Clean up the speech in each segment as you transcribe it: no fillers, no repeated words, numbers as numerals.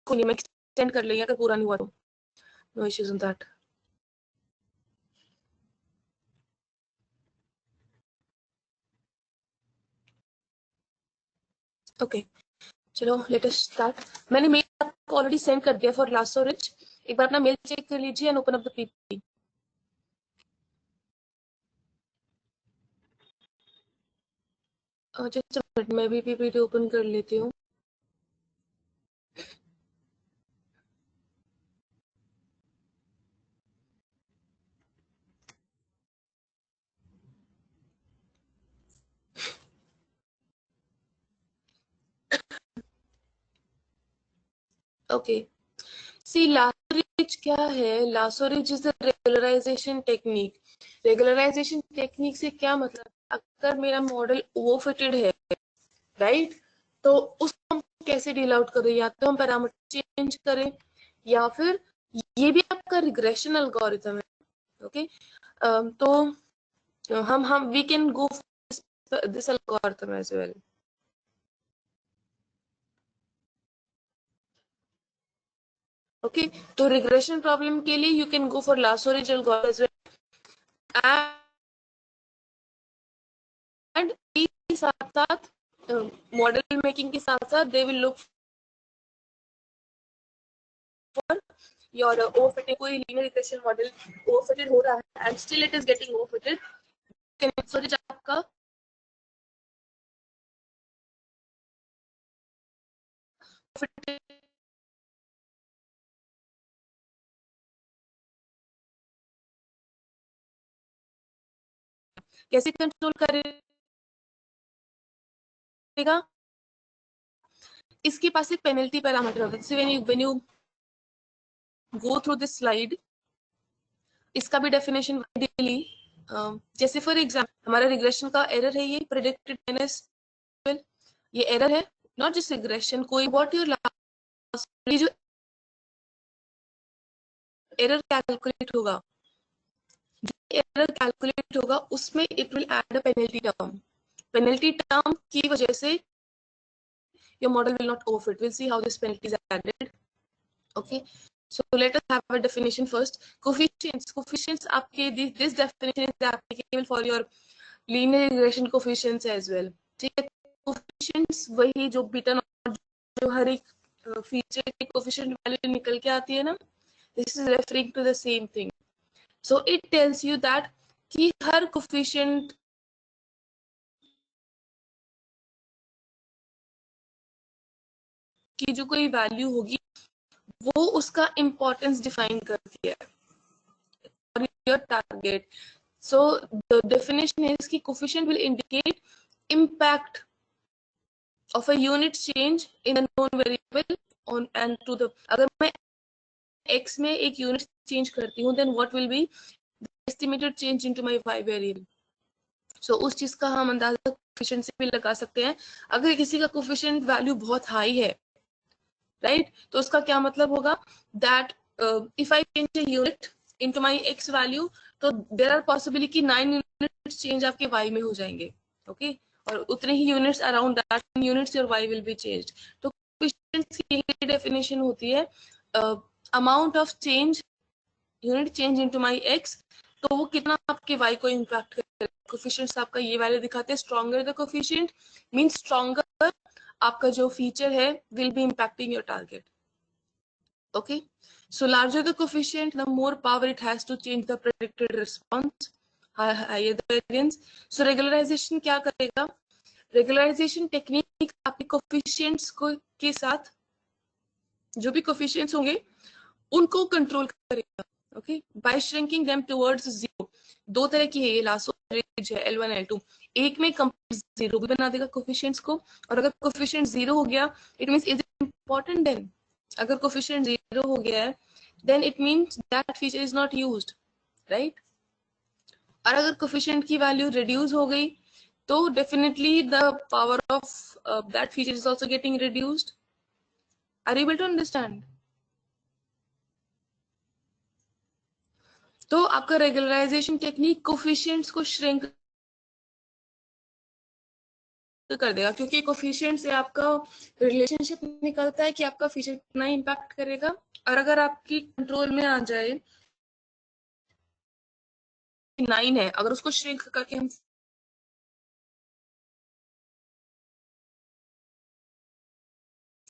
कोई नहीं, मैं एक्सटेंड कर लेंगे अगर पूरा नहीं हुआ तो, no issues in that. Okay चलो लेट अस स्टार्ट। मैंने मेल आपको ऑलरेडी सेंड कर दिया फॉर लास्ट स्टोरेज, एक बार अपना मेल चेक कर लीजिए and open up the PPT. Just a minute, मैं भी पीपीटी ओपन कर लेती हूँ। ओके सी लासोरिज क्या है? Lasso ridge is the regularization technique. Regularization technique से क्या मतलब, अगर मेरा मॉडल ओवर फिटेड है राइट, तो उसको हम कैसे डील आउट करें? या तो हम पैरामीटर चेंज करें या फिर ये भी आपका रिग्रेशन एल्गोरिथम है। ओके तो हम we can go this algorithm as well. Okay तो रिग्रेशन प्रॉब्लम के लिए you can go for lasso ridge algorithm as well. And साथ साथ मॉडल मेकिंग के साथ साथ they will look for your overfitting. कोई लीनियर रिग्रेशन मॉडल ओवरफिटेड हो रहा है and still it is getting overfitted, lasso ridge आपका कैसे कंट्रोल करेगा? इसके पास एक पेनल्टी पैरामीटर होता है। When you go through this slide, इसका भी डेफिनेशन डेली, जैसे फॉर एग्जांपल हमारा रिग्रेशन का एरर है ये प्रेडिक्टेड माइनस, ये एरर है, नॉट जस्ट रिग्रेशन, कोई व्हाट योर लास्ट, ये जो एरर कैलकुलेट होगा, एरर कैलकुलेट होगा उसमें it will add a penalty term. Penalty term की वजह से your model will not overfit. We'll see how this penalty is added. Okay, so let us have a definition first. Coefficients आपके this definition is applicable for your linear regression coefficients as well. ठीक है, coefficients वही जो beta not जो हर एक feature की coefficient value निकल के आती है ना, this is referring to the same thing. So it tells you that कि हर coefficient की जो कोई वैल्यू होगी वो उसका इम्पोर्टेंस डिफाइन करती है for your target. So the definition is कि coefficient will indicate impact of a unit change in a known variable on and to the, अगर मैं x में एक unit change करती हूँ then what will be the estimated change into my y variable. So उस चीज का हम अंदाजा coefficient से भी लगा सकते हैं। अगर किसी का coefficient वैल्यू बहुत हाई है राइट, तो उसका क्या मतलब होगा that if I change a unit into my x value, तो there are possibility कि 9 units change आपके y में हो जाएंगे। ओके और उतने ही units around that units your y will be changed. तो coefficients की यही definition होती है, amount of change unit change into my x, तो वो कितना आपके y को इम्पैक्ट करेगा। कोफिशिएंट्स आपका ये वाले दिखाते हैं, stronger the coefficient means stronger आपका जो फीचर है will be impacting your target. Okay so larger the coefficient the more power it has to change the predicted response, higher the variance. So regularisation क्या करेगा? Regularisation technique आपके coefficients को के साथ जो भी कोफिशिएंट्स होंगे उनको कंट्रोल करेगा। Okay by shrinking them towards zero. दो तरह की है ये लासोरिज है L1 L2, एक में कंप्लीट जीरो भी बना देगा कोफिशिएंट्स को, और अगर कोफिशिएंट जीरो हो गया it means is important then, अगर कोफिशिएंट जीरो हो गया है then it means that feature is not used right. और अगर कोफिशिएंट की वैल्यू रिड्यूस हो गई तो definitely the power of that feature is also getting reduced. Are you able to understand? तो आपका रेगुलराइजेशन टेक्निक कोफिशिएंट्स को श्रिंक कर देगा, क्योंकि कोफिशिएंट से आपका रिलेशनशिप निकलता है कि आपका फीचर कितना इम्पैक्ट करेगा। और अगर आपकी कंट्रोल में आ जाए 9 है, अगर उसको श्रिंक करके हम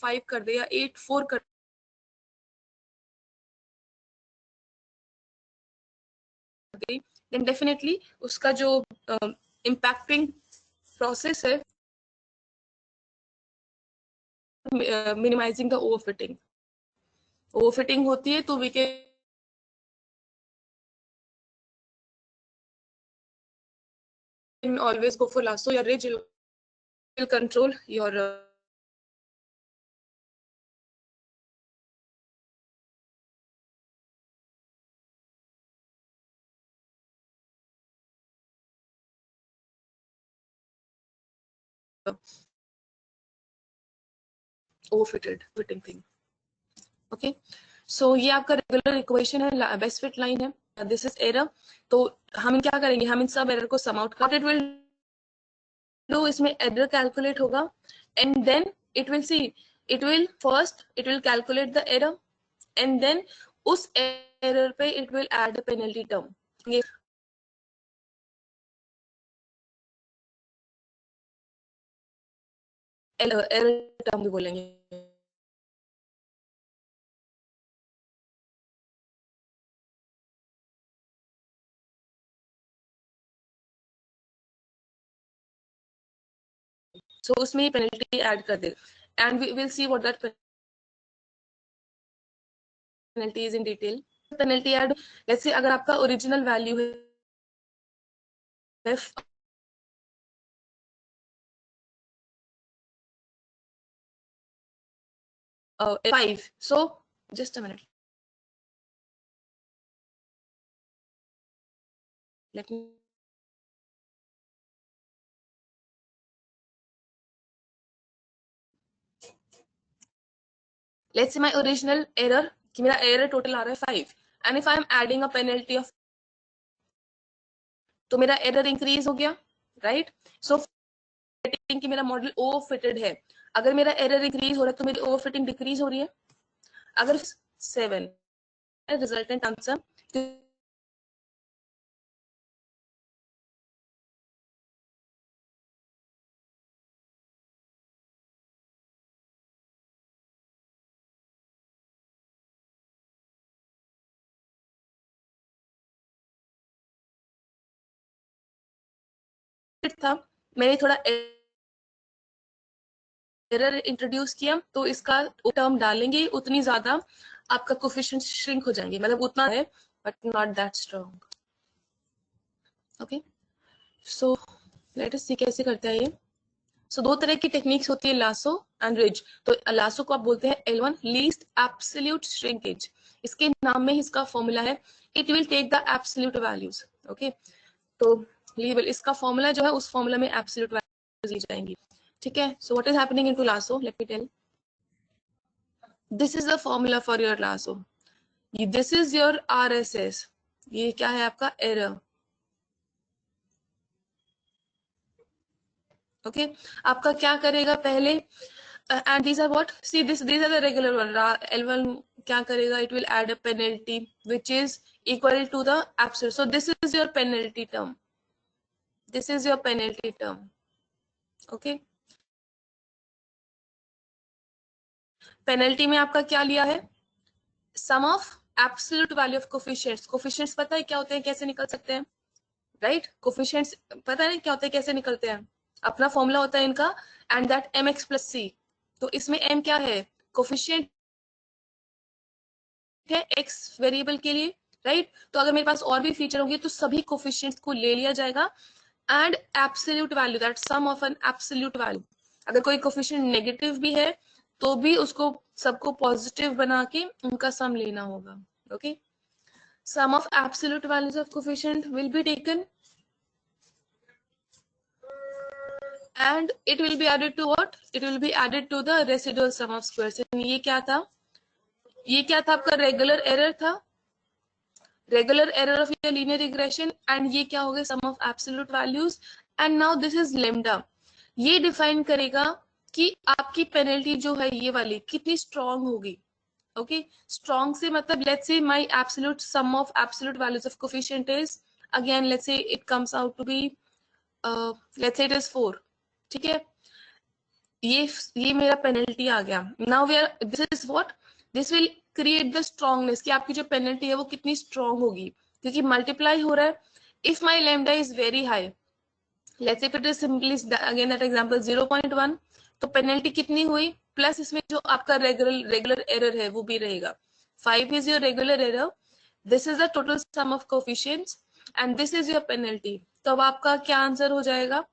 5 कर दे या 8 4 कर दे, देन डेफिनेटली उसका जो इम्पैक्टिंग प्रोसेस है, मिनिमाइजिंग द ओवरफिटिंग होती है, तो we can always go for lasso या ridge will control your overfitted fitting thing. Okay, so ये आपका रेगुलर इक्वेशन है, बेस्ट फिट लाइन है, दिस इज एरर। तो हम क्या करेंगे, हम इन सब एरर को सम आउट कर, इट विल डू, इसमें एरर कैलकुलेट होगा and then it will see, it will first it will calculate the error and then उस एरर पे it will add a penalty term. ये एरर टर्म भी बोलेंगे। So उसमें ही पेनल्टी ऐड कर दे and we will see what that penalty is in detail. Penalty add, let's say अगर आपका ओरिजिनल वैल्यू है 5, so just a minute, let me let's say my original error कि मेरा error total आ रहा है 5 and if I am adding a penalty of, तो मेरा error increase हो गया, right? So fitting कि मेरा मॉडल ओवर फिटेड है, अगर मेरा error increase हो रहा है तो मेरी ओवर फिटिंग डिक्रीज हो रही है। अगर 7 रिजल्टेंट आंसर, था मैंने थोड़ा एरर इंट्रोड्यूस किया, तो इसका टर्म डालेंगे उतनी ज्यादा आपका कोफिशिएंट श्रिंक हो जाएंगे, मतलब उतना है but not that strong. Okay, so let us see कैसे करते हैं ये। सो दो तरह की टेक्निक्स होती है, लासो एंड रिज। तो लासो को आप बोलते हैं L1 लीस्ट एब्सोल्यूट श्रिंकेज, इसके नाम में इसका फॉर्मूला है, it will take the absolute values. Okay, तो लेवल इसका फॉर्मूला जो है उस फॉर्मूला में एब्सोल्यूट वैल्यूज ली जाएंगी, ठीक है। So what is happening into lasso, let me tell, this is the formula for your lasso, this is your RSS, ये क्या है आपका एरर। ओके, आपका क्या करेगा पहले, and these are what, see this, these are the regular one, L1 क्या करेगा, it will add a penalty which is equal to the absolute, so this is your penalty term, this is your penalty term। okay, penalty में आपका क्या लिया है, sum of absolute value of coefficients. Coefficients पता है क्या होते हैं, कैसे निकल सकते हैं, राइट? कोफिशिएंट्स पता है क्या होते हैं, कैसे निकलते हैं, अपना फॉर्मूला होता है इनका, and that mx plus c। तो इसमें m क्या है, कोफिशिएंट है x वेरिएबल के लिए, राइट? तो अगर मेरे पास और भी फीचर होंगे तो सभी कोफिशिएंट्स को ले लिया जाएगा and absolute value, that sum of an absolute value. अगर कोई कोफिशिएंट नेगेटिव भी है तो भी उसको सबको पॉजिटिव बना के उनका सम लेना होगा। Okay, sum of absolute values of coefficient will be taken and it will be added to what, it will be added to the residual sum of squares। ये क्या था, ये क्या था आपका रेगुलर एरर था, regular error of your linear regression, and ये क्या हो गया, sum of absolute values, and now this is lambda. ये डिफाइन करेगा कि आपकी पेनल्टी जो है ये वाली कितनी स्ट्रांग होगी. ओके, स्ट्रांग से मतलब let's say my absolute sum of absolute values of coefficient is, again let's say it comes out to be let's say it is 4. ठीक है, ये मेरा पेनल्टी आ गया. Now we are, this is what, this will create the strongness कि आपकी जो penalty है वो कितनी स्ट्रांग होगी, क्योंकि मल्टीप्लाई हो रहा है. If my lambda is very high, let's say if it is simply again that example 0.1, तो पेनल्टी कितनी हुई, प्लस इसमें जो आपका रेगुलर एरर है वो भी रहेगा. 5 is your regular error, this is the total sum of coefficients and this is your penalty. तो अब आपका क्या आंसर हो जाएगा,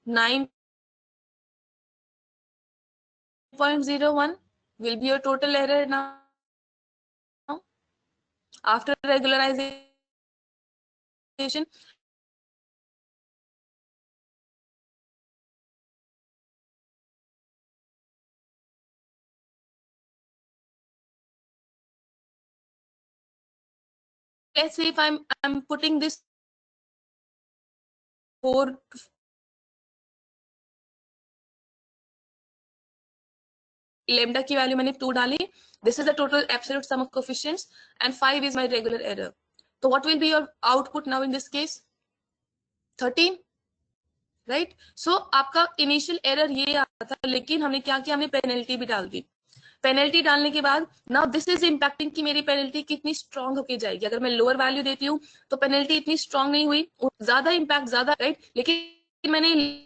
9.01 will be your total error now after regularization. Let's say if I'm putting this 4 lambda की value मैंने 2 डाली, this is the total absolute sum of coefficients and 5 is my regular error. So what will be your output now in this case, 13, right? So आपका initial error ये आता था, लेकिन हमने क्या किया, हमने पेनल्टी भी डाल दी. पेनल्टी डालने के बाद नाउ दिस इज इम्पैक्टिंग कि मेरी पेनल्टी कितनी स्ट्रांग होके जाएगी. अगर मैं लोअर वैल्यू देती हूँ तो पेनल्टी इतनी स्ट्रांग नहीं हुई, ज्यादा इम्पैक्ट ज्यादा, राइट? लेकिन मैंने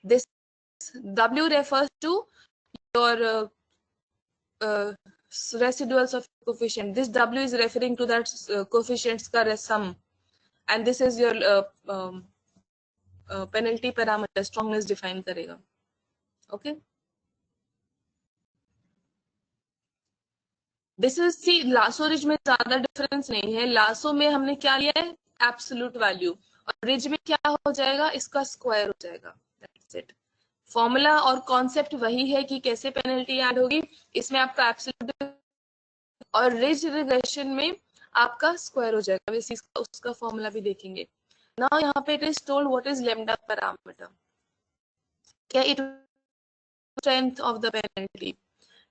this W refers to your residuals of coefficient. This W is referring to that coefficients का sum, and this is your penalty parameter, strongness define करेगा. Okay, this is see lasso ridge में ज्यादा difference नहीं है. Lasso में हमने क्या लिया है, एब्सोल्यूट वैल्यू, और रिज में क्या हो जाएगा, इसका स्क्वायर हो जाएगा. That's it. फॉर्मूला और कॉन्सेप्ट वही है कि कैसे पेनल्टी ऐड होगी. इसमें आपका एब्सोल्यूट और रिज रिग्रेशन में आपका स्क्वायर हो जाएगा. इस उसका फॉर्मूला भी देखेंगे. नाउ यहाँ पे it is told what is lambda parameter. क्या it strength of the penalty.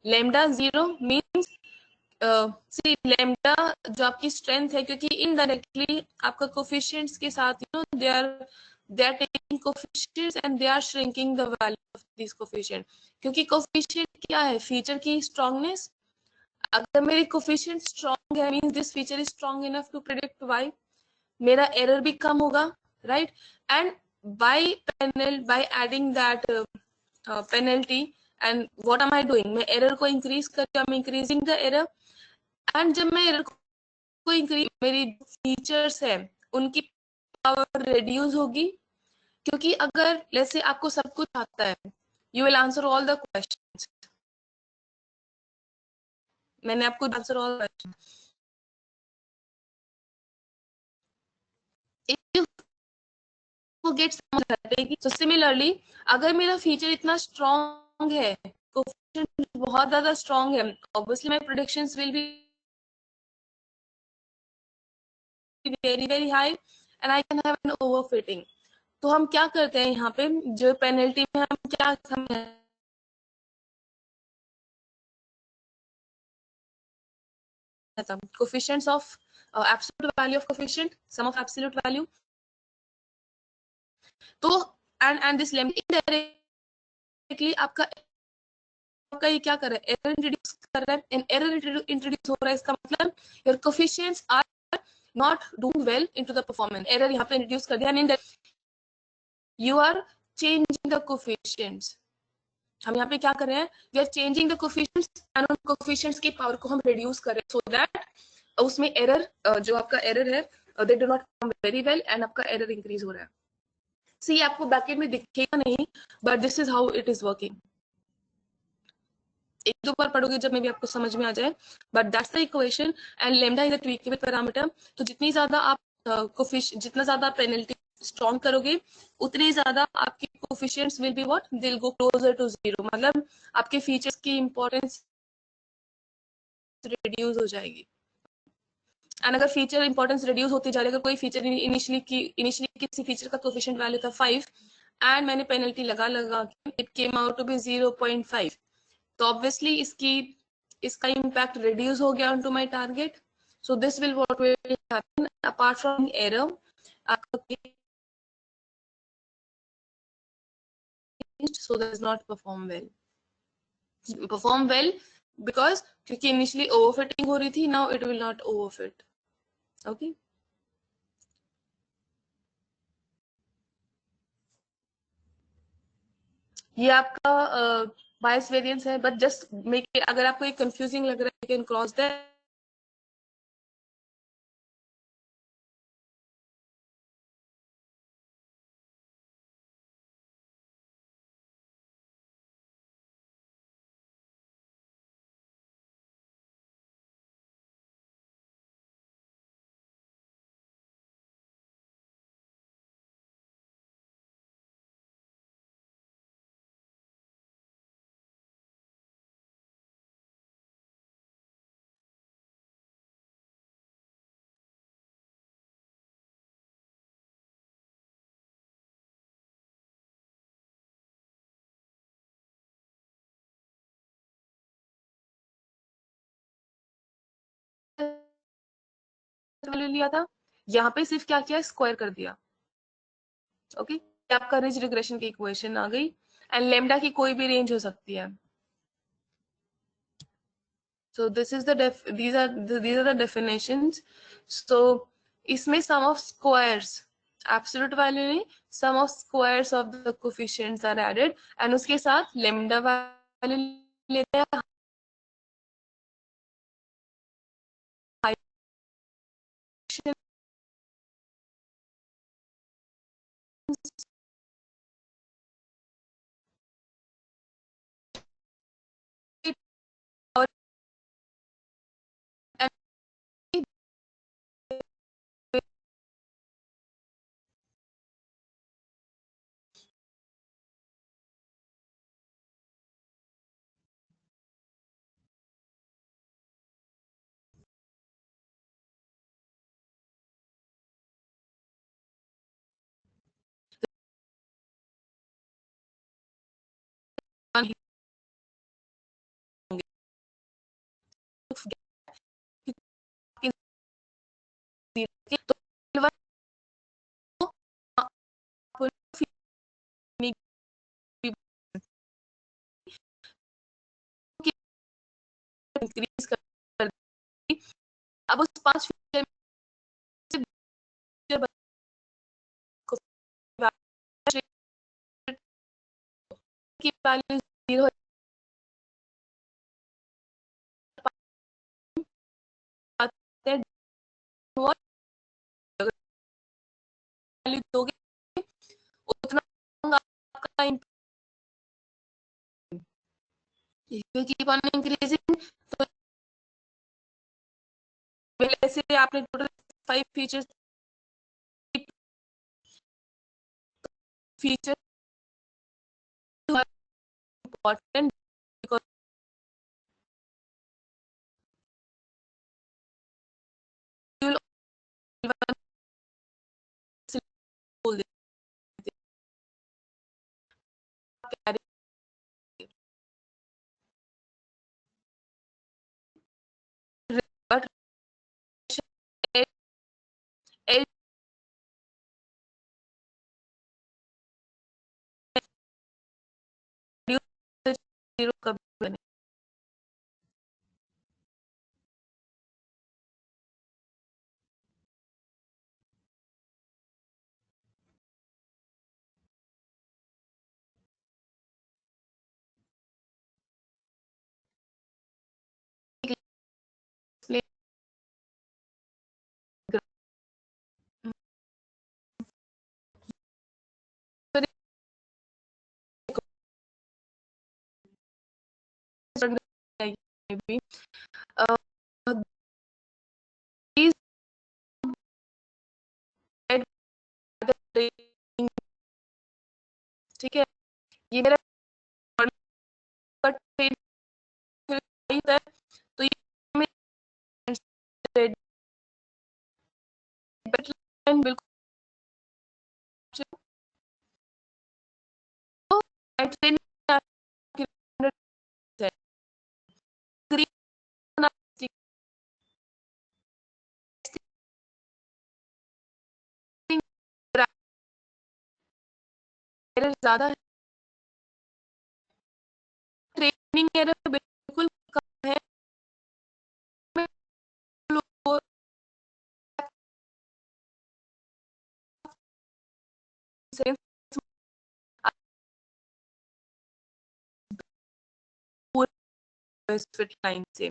Lambda 0 means see lambda जो आपकी स्ट्रेंथ है, क्योंकि इनडायरेक्टली आपका कोफिशिएंट्स के साथ they are taking coefficients and they are shrinking the value of these coefficient. क्योंकि coefficient क्या है, फीचर की स्ट्रांगनेस. अगर मेरी कोफिशिएंट स्ट्रांग है means this feature is strong enough to predict Y, मेरा एरर भी कम होगा, right? And by adding that penalty and what am I doing, मैं एरर को इंक्रीज कर रही हूं, I am increasing the error. And जब मैं एरर को इंक्रीज, मेरी फीचर्स है उनकी पावर रिड्यूस होगी. क्योंकि अगर लेट्स से आपको सब कुछ आता है, you will answer all the questions. मैंने आपको आंसर ऑल क्वेश्चंस. इफ वो गेट समझ हटेगी. सो सिमिलरली अगर मेरा फीचर इतना स्ट्रांग है, कोएफिशिएंट बहुत ज्यादा स्ट्रांग है, obviously my predictions will be very very high and I can have an overfitting. तो हम क्या करते हैं यहाँ पे, जो पेनल्टी में हम क्या coefficients of absolute value of coefficient, sum of absolute value. तो and this lambda indirectly आपका ये क्या कर रहा है, एरर इंट्रोड्यूस कर रहा है. एंड एरर इंट्रोड्यूस हो रहा है, इसका मतलब your coefficients are not doing well into the performance. Error यहाँ पे इंट्रोड्यूस कर दिया and you are changing the coefficients. हम यहाँ पे क्या कर रहे हैं, we are changing the coefficients and उन कोफिशिएंट्स की पावर को हम रिड्यूस कर रहे हैं, सो दैट उसमें एरर जो आपका एरर है they do not come very well and आपका एरर इंक्रीज हो रहा है. सी आपको बैकेंड में दिखेगा नहीं, but this is how it is working. एक दो बार पढ़ोगे जब में भी आपको समझ में आ जाए, but that's the equation and lambda is a tweakable parameter. तो जितनी ज्यादा आप जितना ज्यादा पेनल्टी स्ट्रॉन्ग करोगे उतनी ज्यादा आपके coefficients will be what, they will go closer to zero, मतलब आपके फीचर्स की इंपॉर्टेंस रिड्यूस हो जाएगी। एंड अगर फीचर इंपॉर्टेंस रिड्यूस होती जा रही है, अगर कोई फीचर इनिशियली किसी फीचर का कोफिशिएंट वैल्यू था 5 एंड मैंने पेनल्टी लगा it came out to be 0.5, तो ऑब्वियसली इसका इम्पैक्ट रिड्यूस हो गया on to my target. So this will what will happen apart from error, आपका so does not perform well because क्योंकि initially overfitting हो रही थी, now it will not overfit. Okay, ये आपका बायस वेरिएंस है, बट जस्ट मेक, अगर आपको ये कंफ्यूजिंग लग रहा है, you can cross that value लिया था, यहाँ पे सिर्फ क्या किया, स्क्वायर कर दिया। ओके, आपका रिज रिग्रेशन की इक्वेशन आ गई एंड लेमडा की कोई भी रेंज हो सकती है। So this is the these are the definitions. So इसमें sum of squares, absolute value नहीं, sum of squares of the coefficients are added and उसके साथ lambda value लेते हैं, और इंक्रीज कर दी। अब उस 5 फीचर की वैल्यू 0 वैल्यू दोगे उतना आपका कीप ऑन इंक्रीजिंग। तो पहले से आपने total 5 features feature important because you will carry but L zero कभी बने। maybe. Uh, these ठीक है, ये मेरा तो ये बिल्कुल ज्यादा ट्रेनिंग एरर बिल्कुल कम है। फिट लाइन से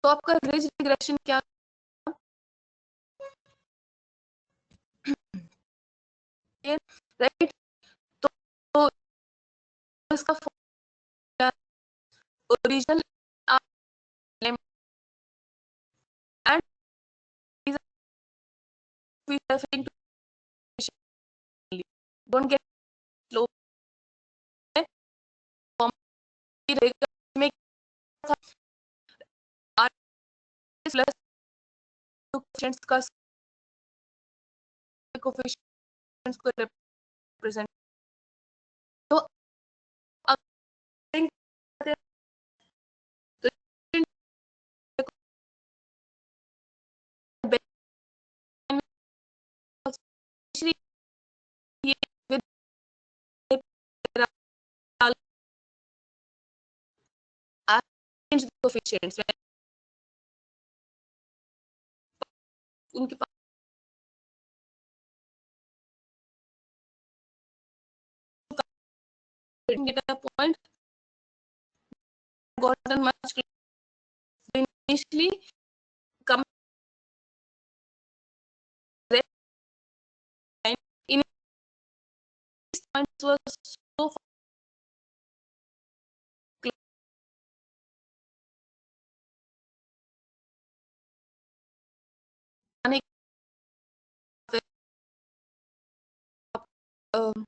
तो आपका रिज रिग्रेशन क्या राइट। तो इसका original and these are referring to don't get slow में प्लस कोएफिशिएंट्स का कोएफिशिएंट्स को रिप्रेजेंट तो change the coefficients उनके पास data point gotten much initially come in points was so um,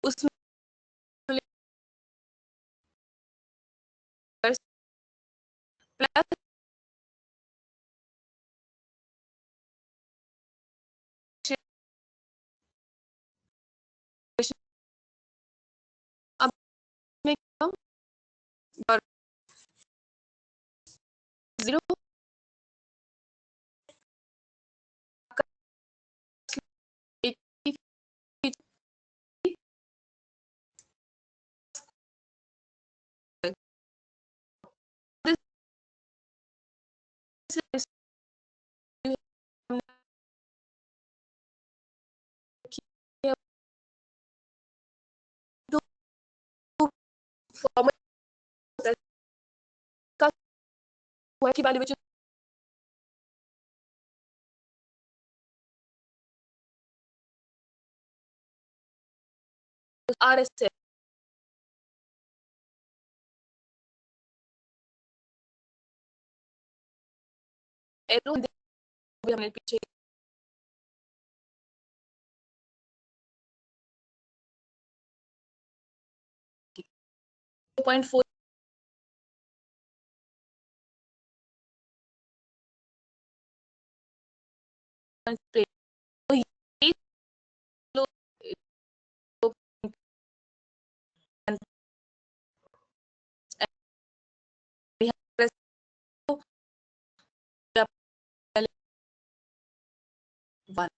उसमें plus अब में और 0 की वाली बच्चे RSS एरो भी हमने पीछे 0.4 तो ये लोग one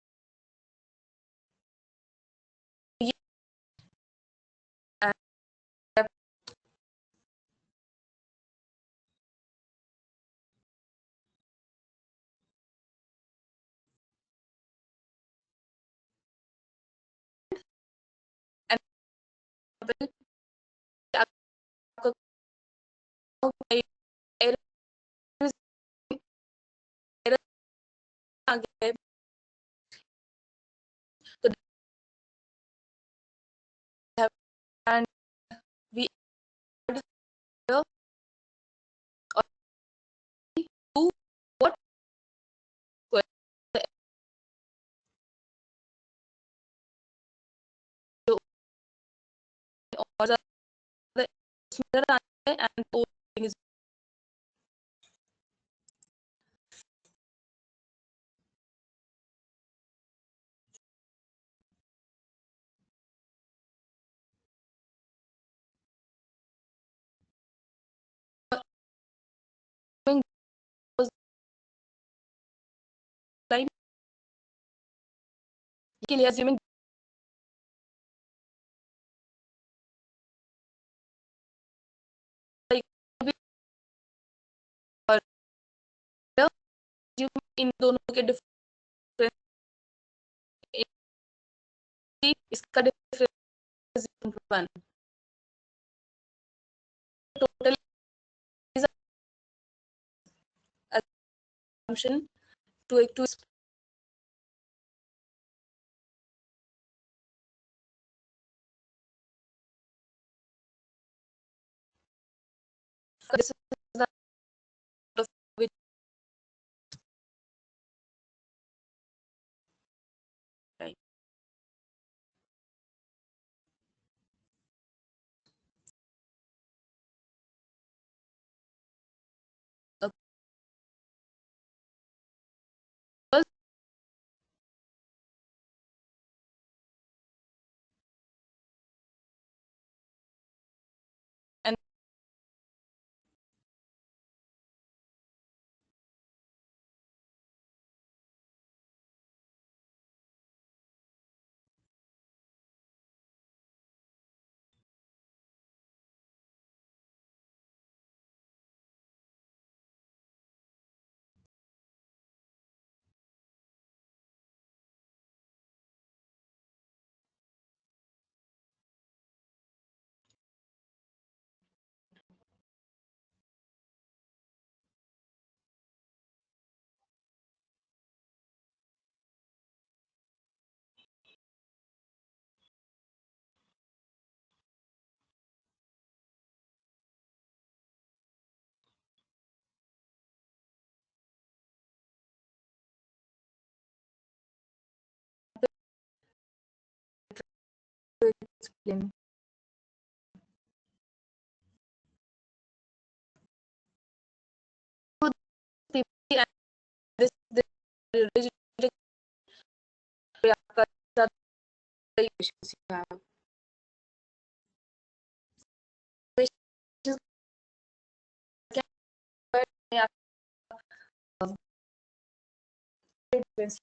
आ गया है, तो and we add the or do what जो और ज्यादा सुंदर आता है and the thing is doing was like के लिए assuming like और इन दोनों के डिफरेंस इसका difference 1 total assumption to this is the of which right first and to explain so this relationship आपका ज्यादा issues have difference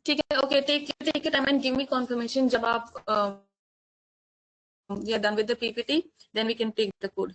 ठीक है, okay, take your time and give me confirmation जब आप we are done with the PPT, then we can take the code.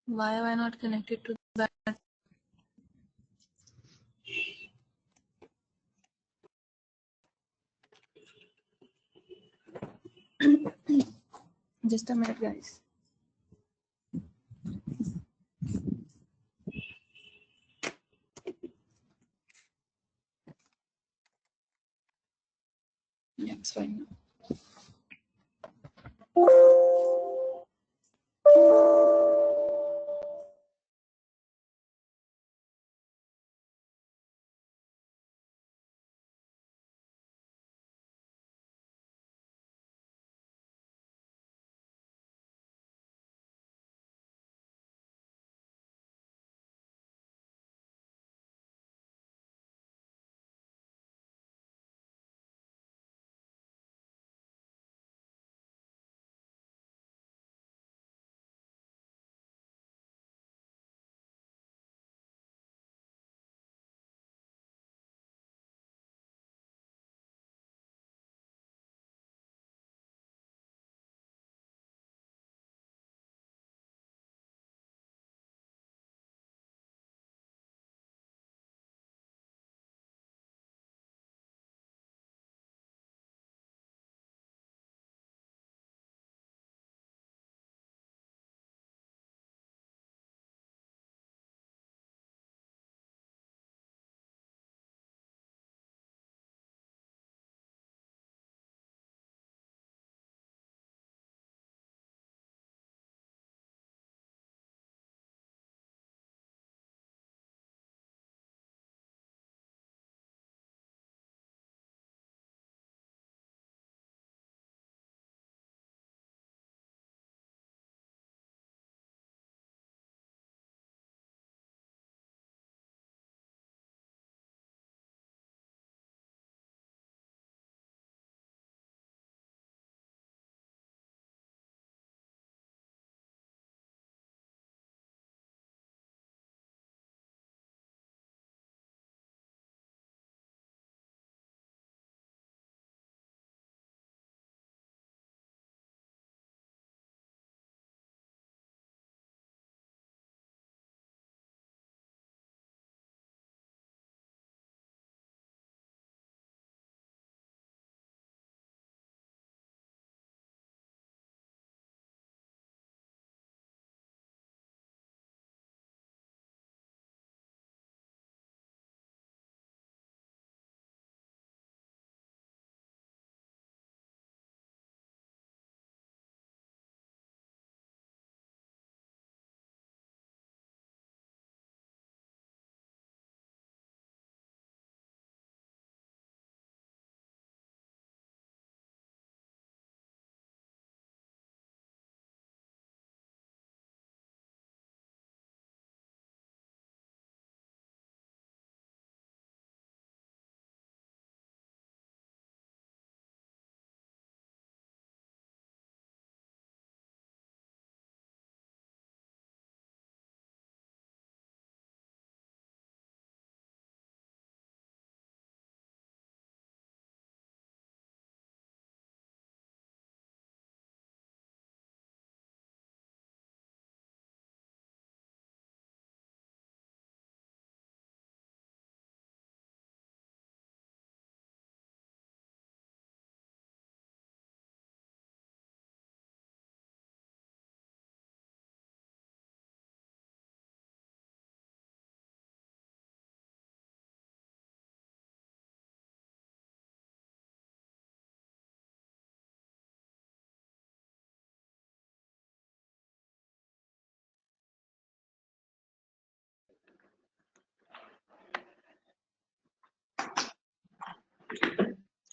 Why am I not connected to that? Just a minute, guys. Yeah, it's fine now.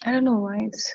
I don't know why it's.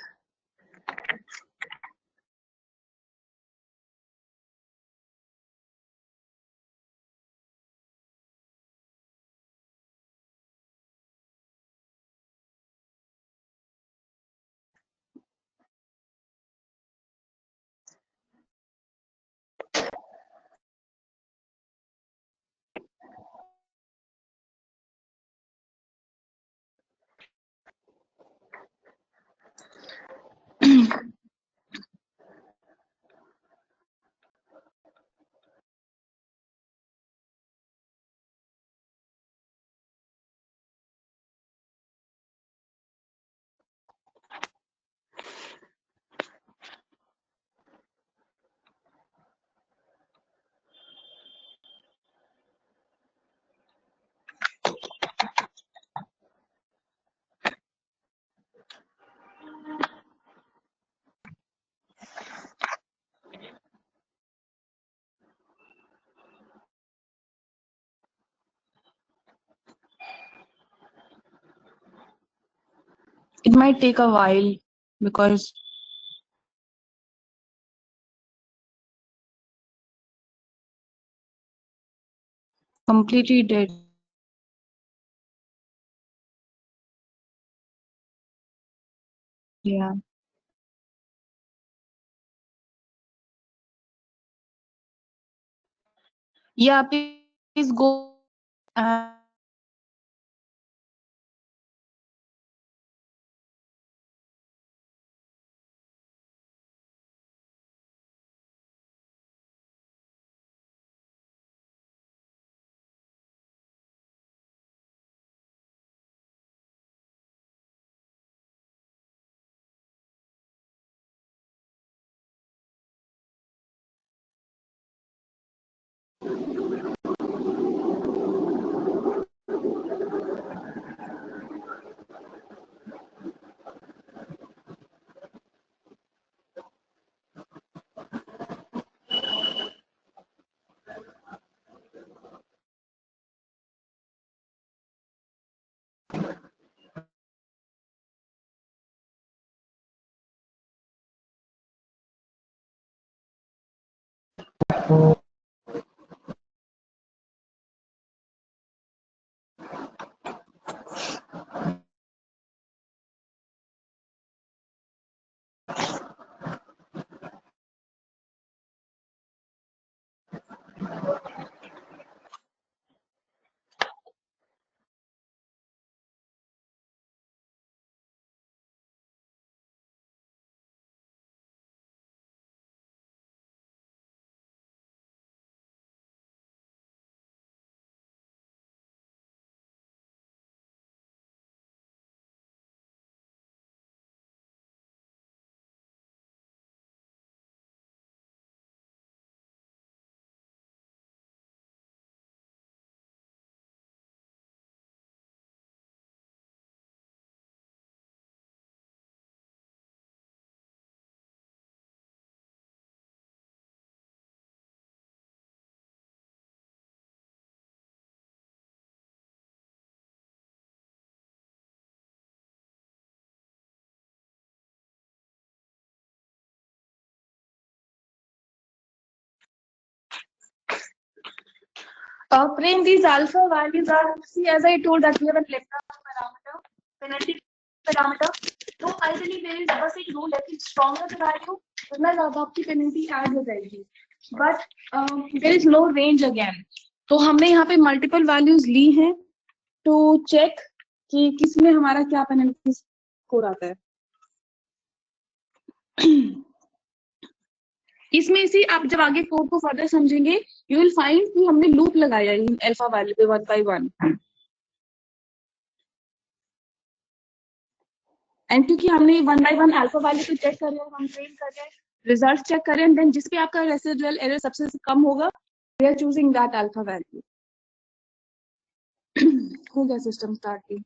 It might take a while because completely dead. Yeah. Yeah, please go and Prem, these alpha values are, see, as I told that we have a lepta parameter, penalty parameter. तो ideally there is बस एक rule है कि stronger the value, उतना ज़्यादा आपकी penalty add हो जाएगी. But there is no range again. तो हमने यहाँ पे multiple values ली हैं to check कि किसमें हमारा क्या penalty score आता है. इसमें से आप जब आगे कोड को फर्दर समझेंगे यू विल फाइंड कि हमने लूप लगाया इन अल्फा वैल्यू पे 1 by 1 एंड क्योंकि हमने 1 by 1 अल्फा वैल्यू को चेक कर रहे हैं हम ट्रेन कर रहे हैं रिजल्ट चेक कर रहे हैं देन जिस पे आपका रेसिडुअल एरर सबसे कम होगा we are choosing that alpha value. हो गया सिस्टम स्टार्ट.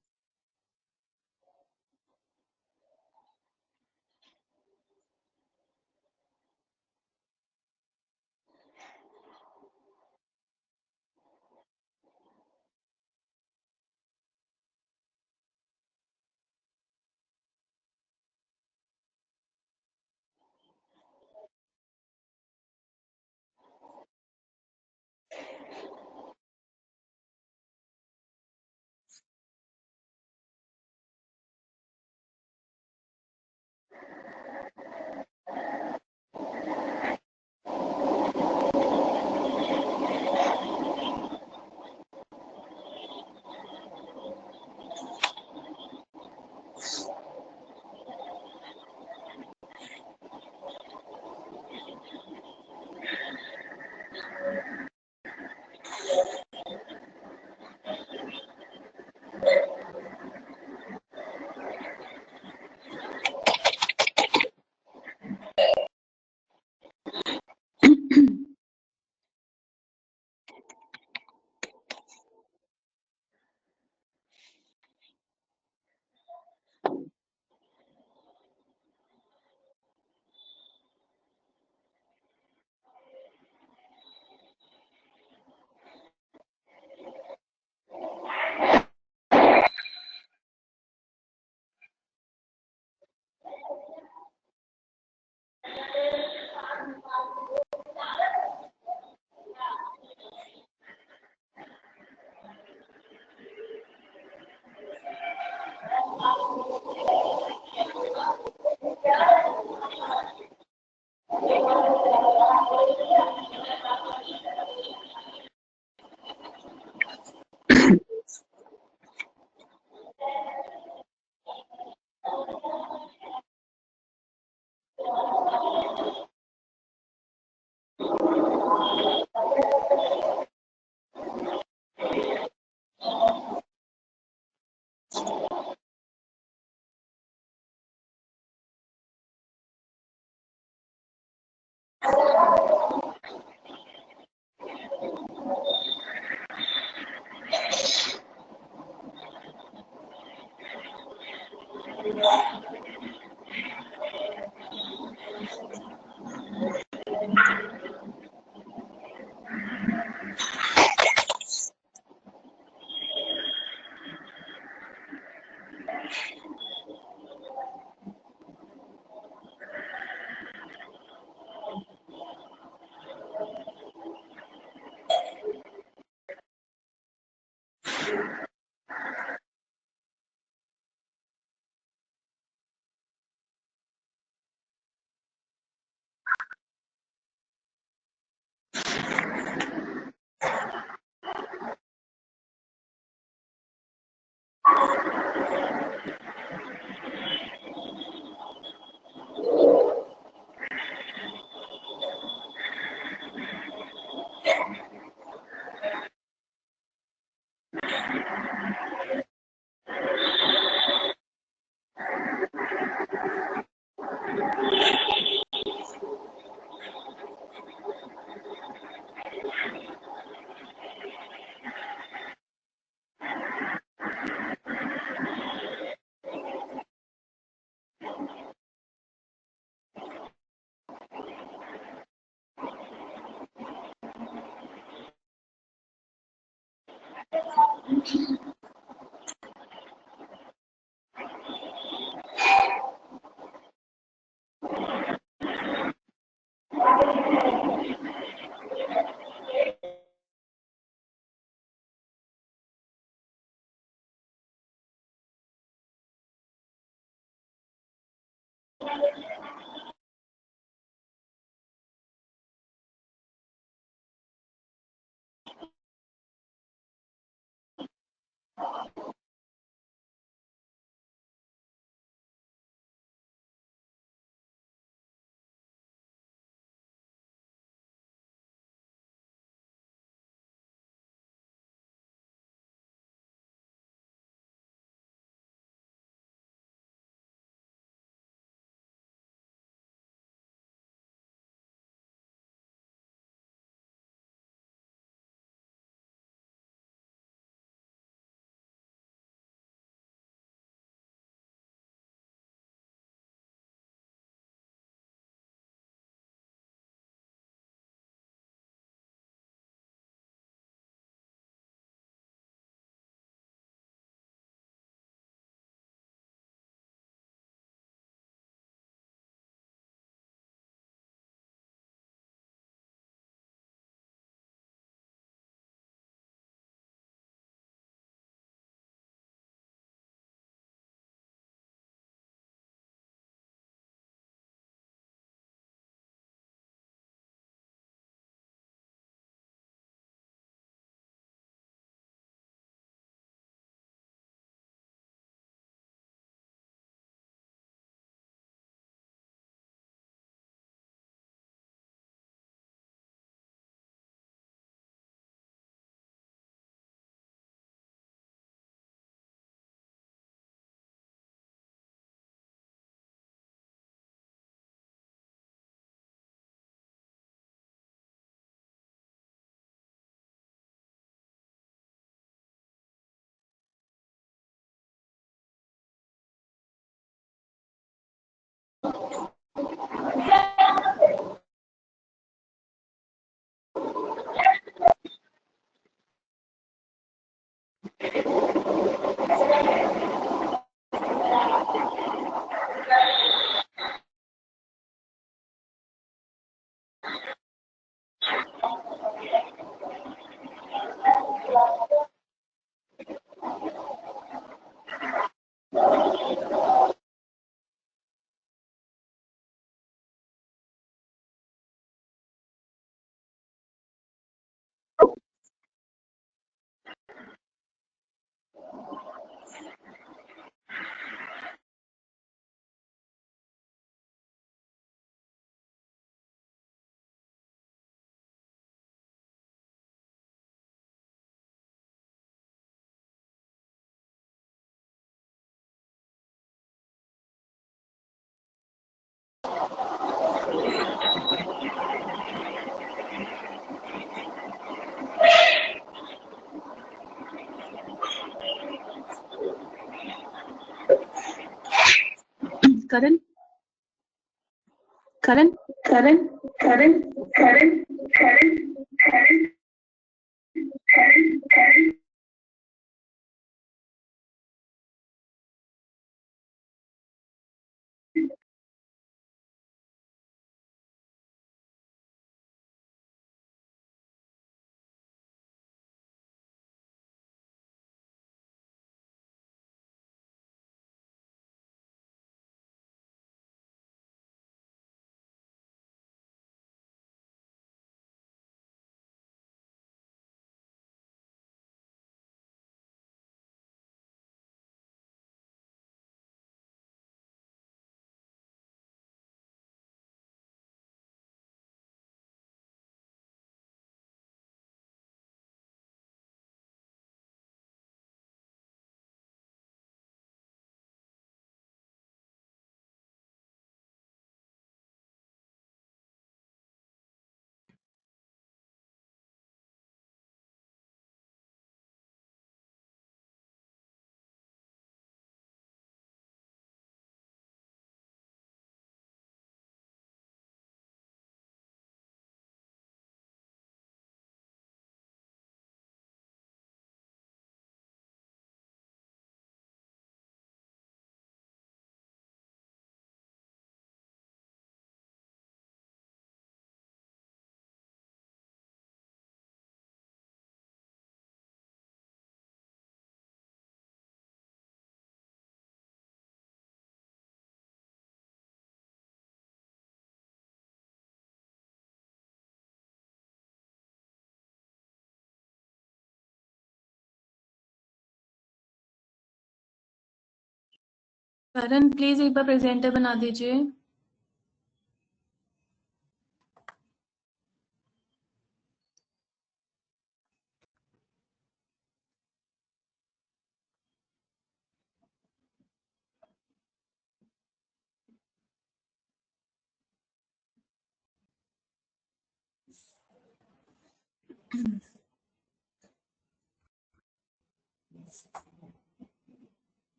करण प्लीज एक बार प्रेजेंटर बना दीजिए।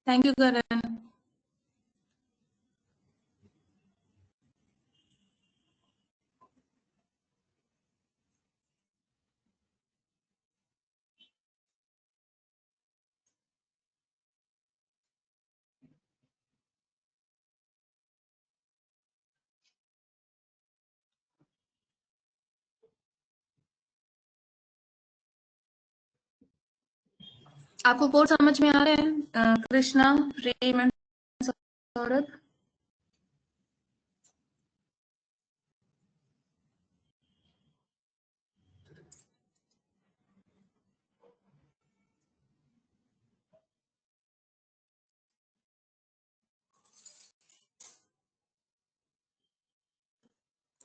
थैंक यू करण। आपको कोड समझ में आ रहे हैं? कृष्णा, प्रेम एंड सौरभ।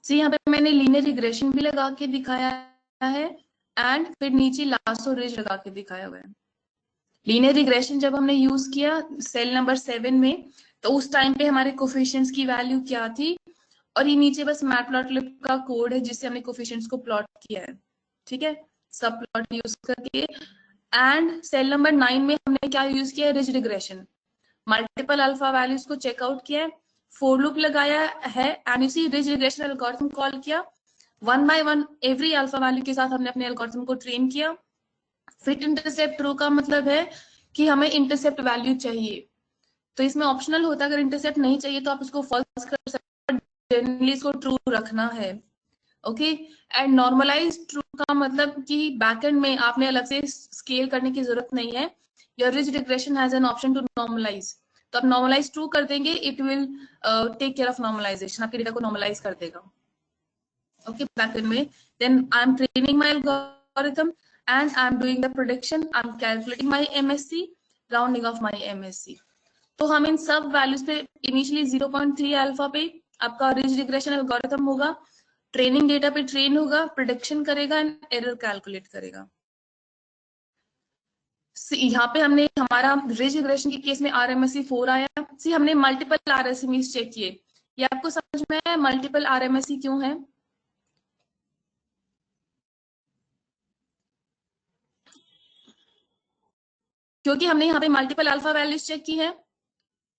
जी यहाँ पे मैंने लीनियर रिग्रेशन भी लगा के दिखाया है एंड फिर नीचे लासो रिज लगा के दिखाया हुआ है। लीनियर रिग्रेशन जब हमने यूज किया सेल नंबर 7 में, तो उस टाइम पे हमारे कोफिशिएंट्स की वैल्यू क्या थी, और ये नीचे बस मैटप्लॉटलिब का कोड है जिससे हमने कोफिशिएंट्स को प्लॉट किया है। ठीक है, सब प्लॉट यूज करके। एंड सेल नंबर 9 में हमने क्या यूज किया है? Ridge regression. Multiple alpha values को चेकआउट किया, फोर लूप लगाया है एंड इसी रिज रिग्रेशन एल्गोरिथम कॉल किया। One by one every alpha value के साथ हमने अपने एल्गोरिथम को ट्रेन किया। फिट इंटरसेप्ट ट्रू का मतलब है कि हमें इंटरसेप्ट वैल्यू चाहिए, तो इसमें ऑप्शनल होता है, अगर इंटरसेप्ट नहीं चाहिए तो आप उसको फॉल्स कर सकते हैं, जनरली इसको ट्रू रखना है। ओके, एंड नॉर्मलाइज ट्रू का मतलब कि बैकएंड में आपने अलग से स्केल करने की जरूरत नहीं है। Your ridge regression has an option to normalise, तो आप नॉर्मलाइज ट्रू कर देंगे, it will take care of normalisation, आपके डेटा को नॉर्मलाइज कर देगा। ओके, बैकएंड में then I am training my algorithm and I'm doing the prediction, I'm calculating my MSC, rounding off my MSC। तो हम इन सब वैल्यूज पे इनिशियली 0.3 अल्फा पे आपका रिज रिग्रेशन एल्गोरिथम होगा, ट्रेनिंग डेटा पे ट्रेन होगा, प्रिडिक्शन करेगा एंड एरर कैलकुलेट करेगा। यहाँ पे हमने हमारा रिज रिग्रेशन के केस में RMSE 4 आया। सी हमने मल्टीपल RMSE चेक किए। ये आपको समझ में है मल्टीपल RMSE क्यों है? क्योंकि हमने यहाँ पे मल्टीपल अल्फा वैल्यूज चेक की है,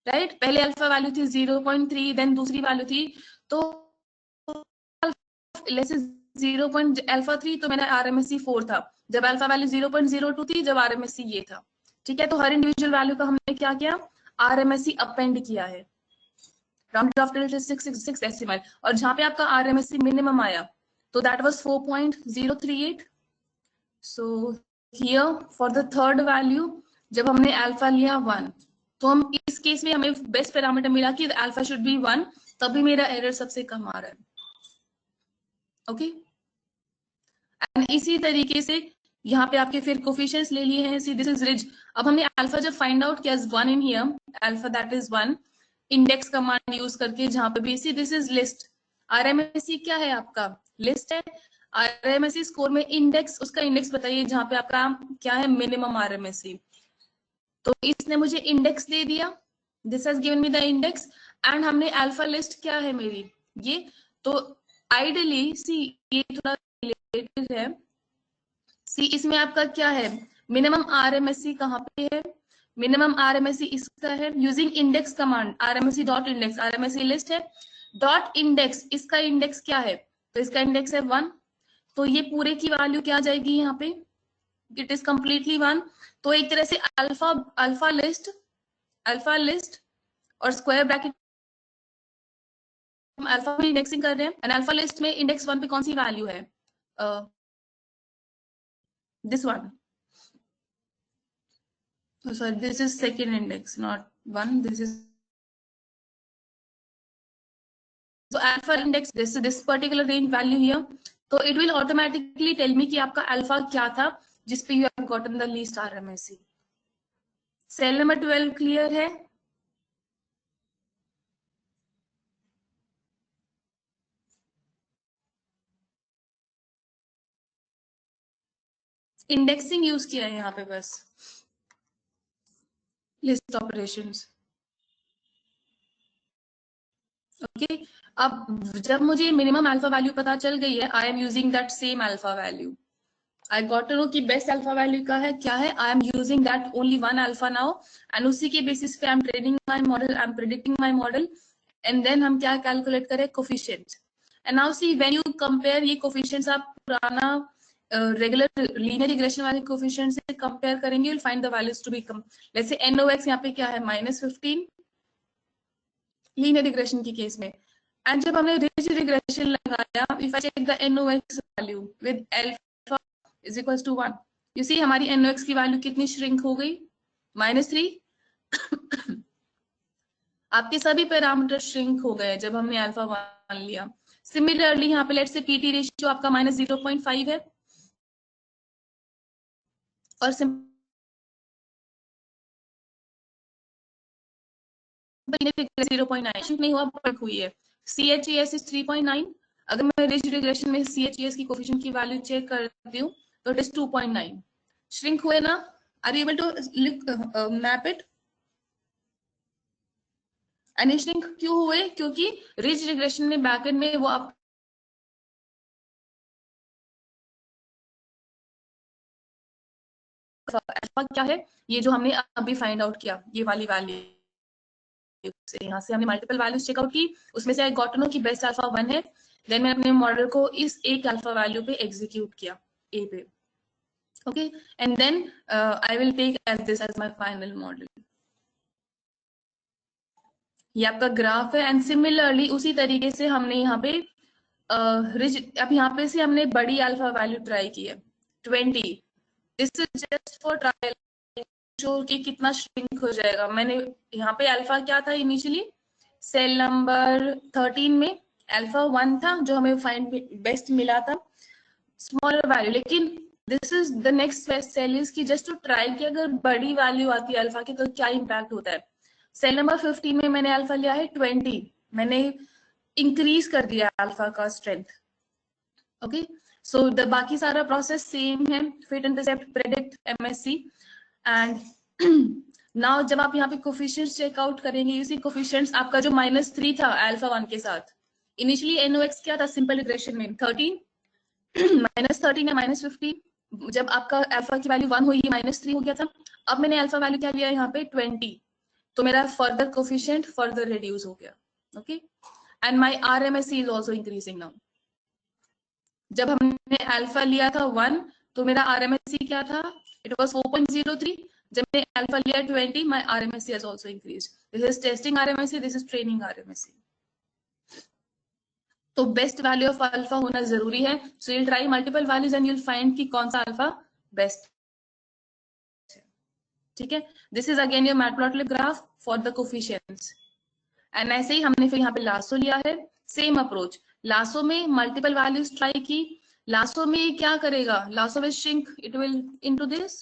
राइट? पहले अल्फा वैल्यू थी 0.3, देन दूसरी वैल्यू थी तो $0.3 तो मैंने RMSE 4 था, जब अल्फा वैल्यू 0.02 थी, जब RMSE ये था। ठीक है, तो हर इंडिविजुअल वैल्यू का हमने क्या किया, RMSE अपेंड किया है, राउंड ऑफ टिल 666 डेसिमल, और जहां पे आपका RMSE मिनिमम आया तो that was 4.038। So here for the third value जब हमने अल्फा लिया 1, तो हम इस केस में हमें बेस्ट पैरामीटर मिला कि अल्फा शुड बी 1, तभी मेरा एरर सबसे कम आ रहा है। ओके, एंड इसी तरीके से यहाँ पे आपके फिर कोफिशिएंट्स ले लिए हैं। See this is ridge. अब हमने अल्फा जब फाइंड आउट किया 1 in here, alpha that is 1, index command use करके, जहां पे भी see this is list. RMSE क्या है आपका? लिस्ट है। RMSE स्कोर में इंडेक्स, उसका इंडेक्स बताइए जहां पे आपका क्या है, मिनिमम RMSE। तो इसने मुझे इंडेक्स दे दिया, this has given me the index, and हमने अल्फा लिस्ट क्या है मेरी ये, तो आइडियली सी ये थोड़ा रिलेटेड है। सी इसमें आपका क्या है, मिनिमम RMSE कहाँ पे है, मिनिमम RMSE इसका है using index command, RMSE dot index, RMSE list है डॉट इंडेक्स, इसका इंडेक्स क्या है, तो इसका इंडेक्स है 1, तो ये पूरे की वैल्यू क्या आ जाएगी यहाँ पे, इट इज कंप्लीटली 1। तो एक तरह से अल्फा अल्फा लिस्ट और स्क्वायर ब्रैकेट हम अल्फा में इंडेक्सिंग कर रहे हैं, एंड अल्फा लिस्ट में इंडेक्स 1 पे कौन सी वैल्यू है, this one, sorry this is second index not 1, this is so alpha index, this particular range value here, so it will automatically tell me कि आपका अल्फा क्या था जिस पे you have gotten the least RMSE। Cell number 12 clear है? Indexing use किया है यहाँ पे बस, लिस्ट ऑपरेशंस। ओके, अब जब मुझे मिनिमम अल्फा वैल्यू पता चल गई है, I am using that same alpha value, I got to know कि बेस्ट अल्फा वैल्यू का है क्या है, I am using that only 1 alpha now, and उसी के बेसिस पे I am training my model, I am predicting my model, and then हम क्या कैलकुलेट करें, coefficient. And now see when you compare ये कोफिशिएंट्स, आप पुराना रेगुलर लीनियर रिग्रेशन वाले कोफिशिएंट से कंपेयर करेंगे, you will find the values to be come, let's say NOx यहाँ पे क्या है, -15 लीनियर रिग्रेशन के केस में, एंड जब हमने रिज रिग्रेशन लगाया, if I check the NOx value with alpha is equals to 1, you see हमारी NOx की वैल्यू कितनी श्रिंक हो गई, -3। आपके सभी पैरामीटर श्रिंक हो गए जब हमने अल्फा 1 लिया। सिमिलरली यहाँ पे लेट्स से PT रेशियो आपका -0.5 है, और 0.9 नहीं हुआ, बढ़ हुई है। CHES इज 3.9, अगर मैं रिज रिग्रेशन में CHES की कोफिशिएंट की वैल्यू चेक करती हूँ तो इट इज 2.9, श्रिंक हुए ना, are you able to map it, and shrink क्यों हुए, क्योंकि रिज रिग्रेशन में बैकएंड में वो आप अल्फा क्या है, ये जो हमने अभी फाइंड आउट किया, ये वाली वैल्यू से, यहाँ से हमने मल्टीपल वैल्यूज चेकआउट की, उसमें से आई गॉट टू नो कि बेस्ट अल्फा 1 है, देन मैंने अपने मॉडल को इस एक अल्फा वैल्यू पे एग्जीक्यूट किया, ए पे। Okay, and then I will take as this as my final model. ये आपका ग्राफ है, एंड सिमिलरली उसी तरीके से हमने यहाँ पे अब यहाँ पे से हमने बड़ी अल्फा वैल्यू ट्राई की है 20, this is just for trial, जो कि कितना श्रिंक हो जाएगा। मैंने यहाँ पे अल्फा क्या था इनिशियली, सेल नंबर 13 में अल्फा 1 था जो हमें फाइंड बेस्ट मिला था, स्मॉलर वैल्यू, लेकिन this is the next best cell is की जस्ट टू ट्राई कि अगर बड़ी वैल्यू आती है अल्फा की तो क्या इम्पैक्ट होता है। सेल नंबर 15 में मैंने अल्फा लिया है 20, मैंने इंक्रीज कर दिया अल्फा का स्ट्रेंथ. ओके, सो द बाकी सारा प्रोसेस सेम है, fit, intercept, predict, MSc. And now जब आप यहाँ पे कोफिशिएंट्स चेकआउट करेंगे, इसी कोफिशिएंट्स आपका जो -3 था अल्फा 1 के साथ, इनिशियली एनओएक्स क्या था सिंपल रिग्रेशन में 13, -13 या -50. जब आपका अल्फा की वैल्यू 1 हुई, -3 हो गया था. अब मैंने अल्फा वैल्यू क्या लिया यहाँ पे 20, तो मेरा फर्दर कोफिशिएंट फर्दर रिड्यूस हो गया. Okay, and my RMSE is also increasing now. जब हमने अल्फा लिया था 1, तो मेरा आरएमएससी क्या था, इट वाज 4.03. जब मैंने अल्फा लिया 20, my RMSE has also increased. This is testing RMSE, this is training RMSE. तो बेस्ट वैल्यू ऑफ अल्फा होना जरूरी है. So you try multiple values and you will find कि कौन सा अल्फा बेस्ट. ठीक है, this is again your matplotlib graph for the coefficients. And ऐसे ही हमने फिर यहाँ पे लासो लिया है, सेम अप्रोच. लासो में मल्टीपल वैल्यूज ट्राई की. लासो में क्या करेगा, lasso will shrink, it will into this.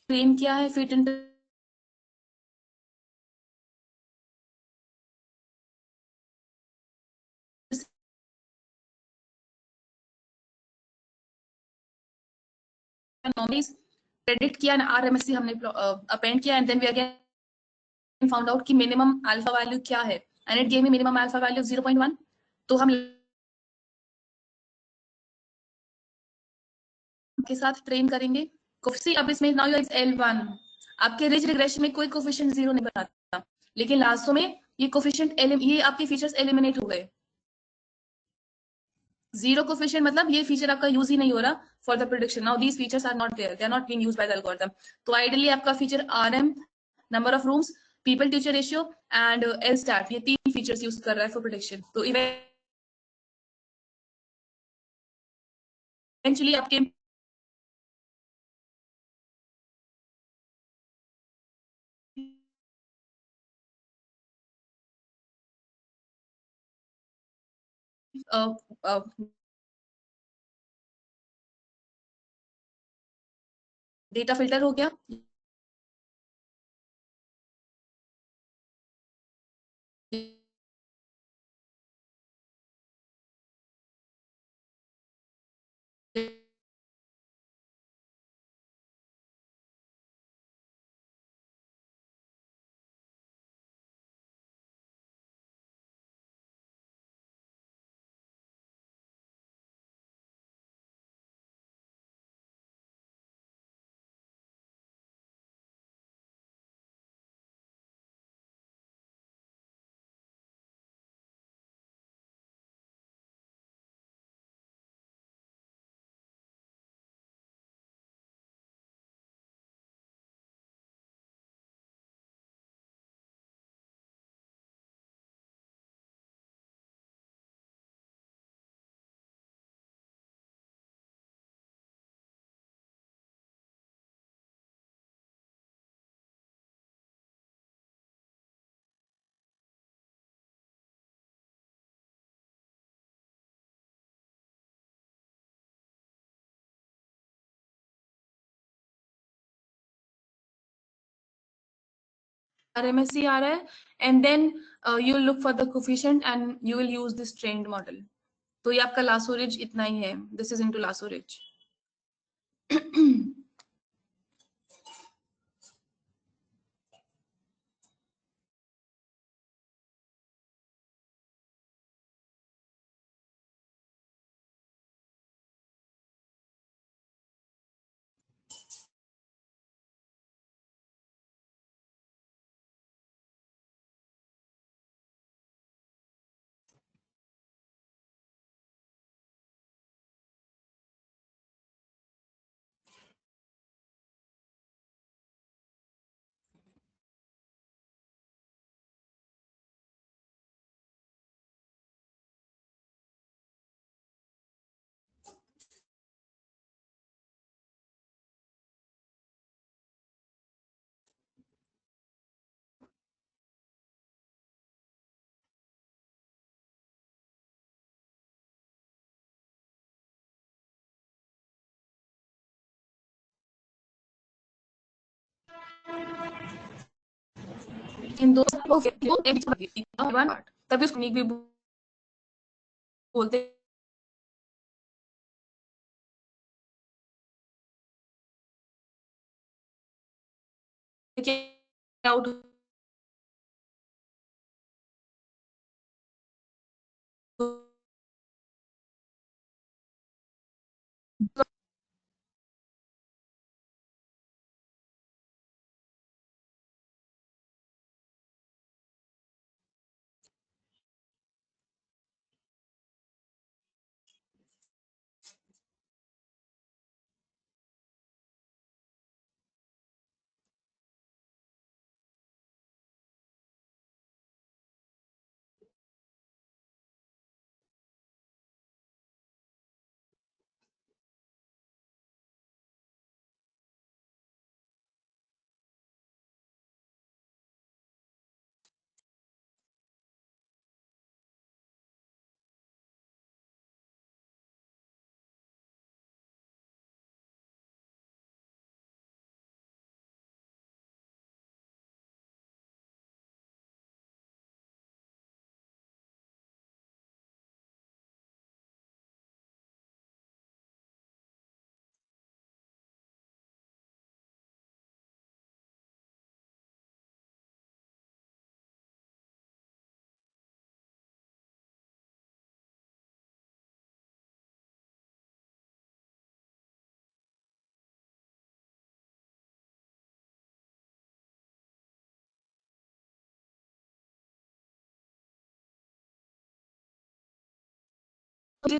Train किया है फिट इंटरसेप्ट नॉर्मलीज, प्रेडिक्ट किया, आरएमएससी हमने अपेंड किया, and then we again found out कि मिनिमम अल्फा वैल्यू क्या है, and it gave me minimum alpha value 0.1. तो हम के साथ ट्रेन करेंगे. कोफिशिएंट अब इसमें नाउ इज L1. आपके रिज रिग्रेशन में कोई कोफिशिएंट 0 नहीं बनाता, लेकिन लास्टो में ये कोफिशिएंट ये आपके फीचर्स एलिमिनेट हो गए. 0 कोफिशिएंट मतलब ये फीचर आपका यूज ही नहीं हो रहा for the prediction. Now these features are not there, they are not being used by the algorithm. तो आइडियली आपका feature RM, number of rooms, people teacher ratio and L stat, ये 3 features use कर रहा है for prediction. तो eventually आपके data filter हो गया. RMSE आ रहा है, and then you will look for the coefficient and you will use this trained model. तो ये आपका लासो रिज इतना ही है. This is into lasso ridge. इन दो तभी उसको यूनिक भी बोलते आउट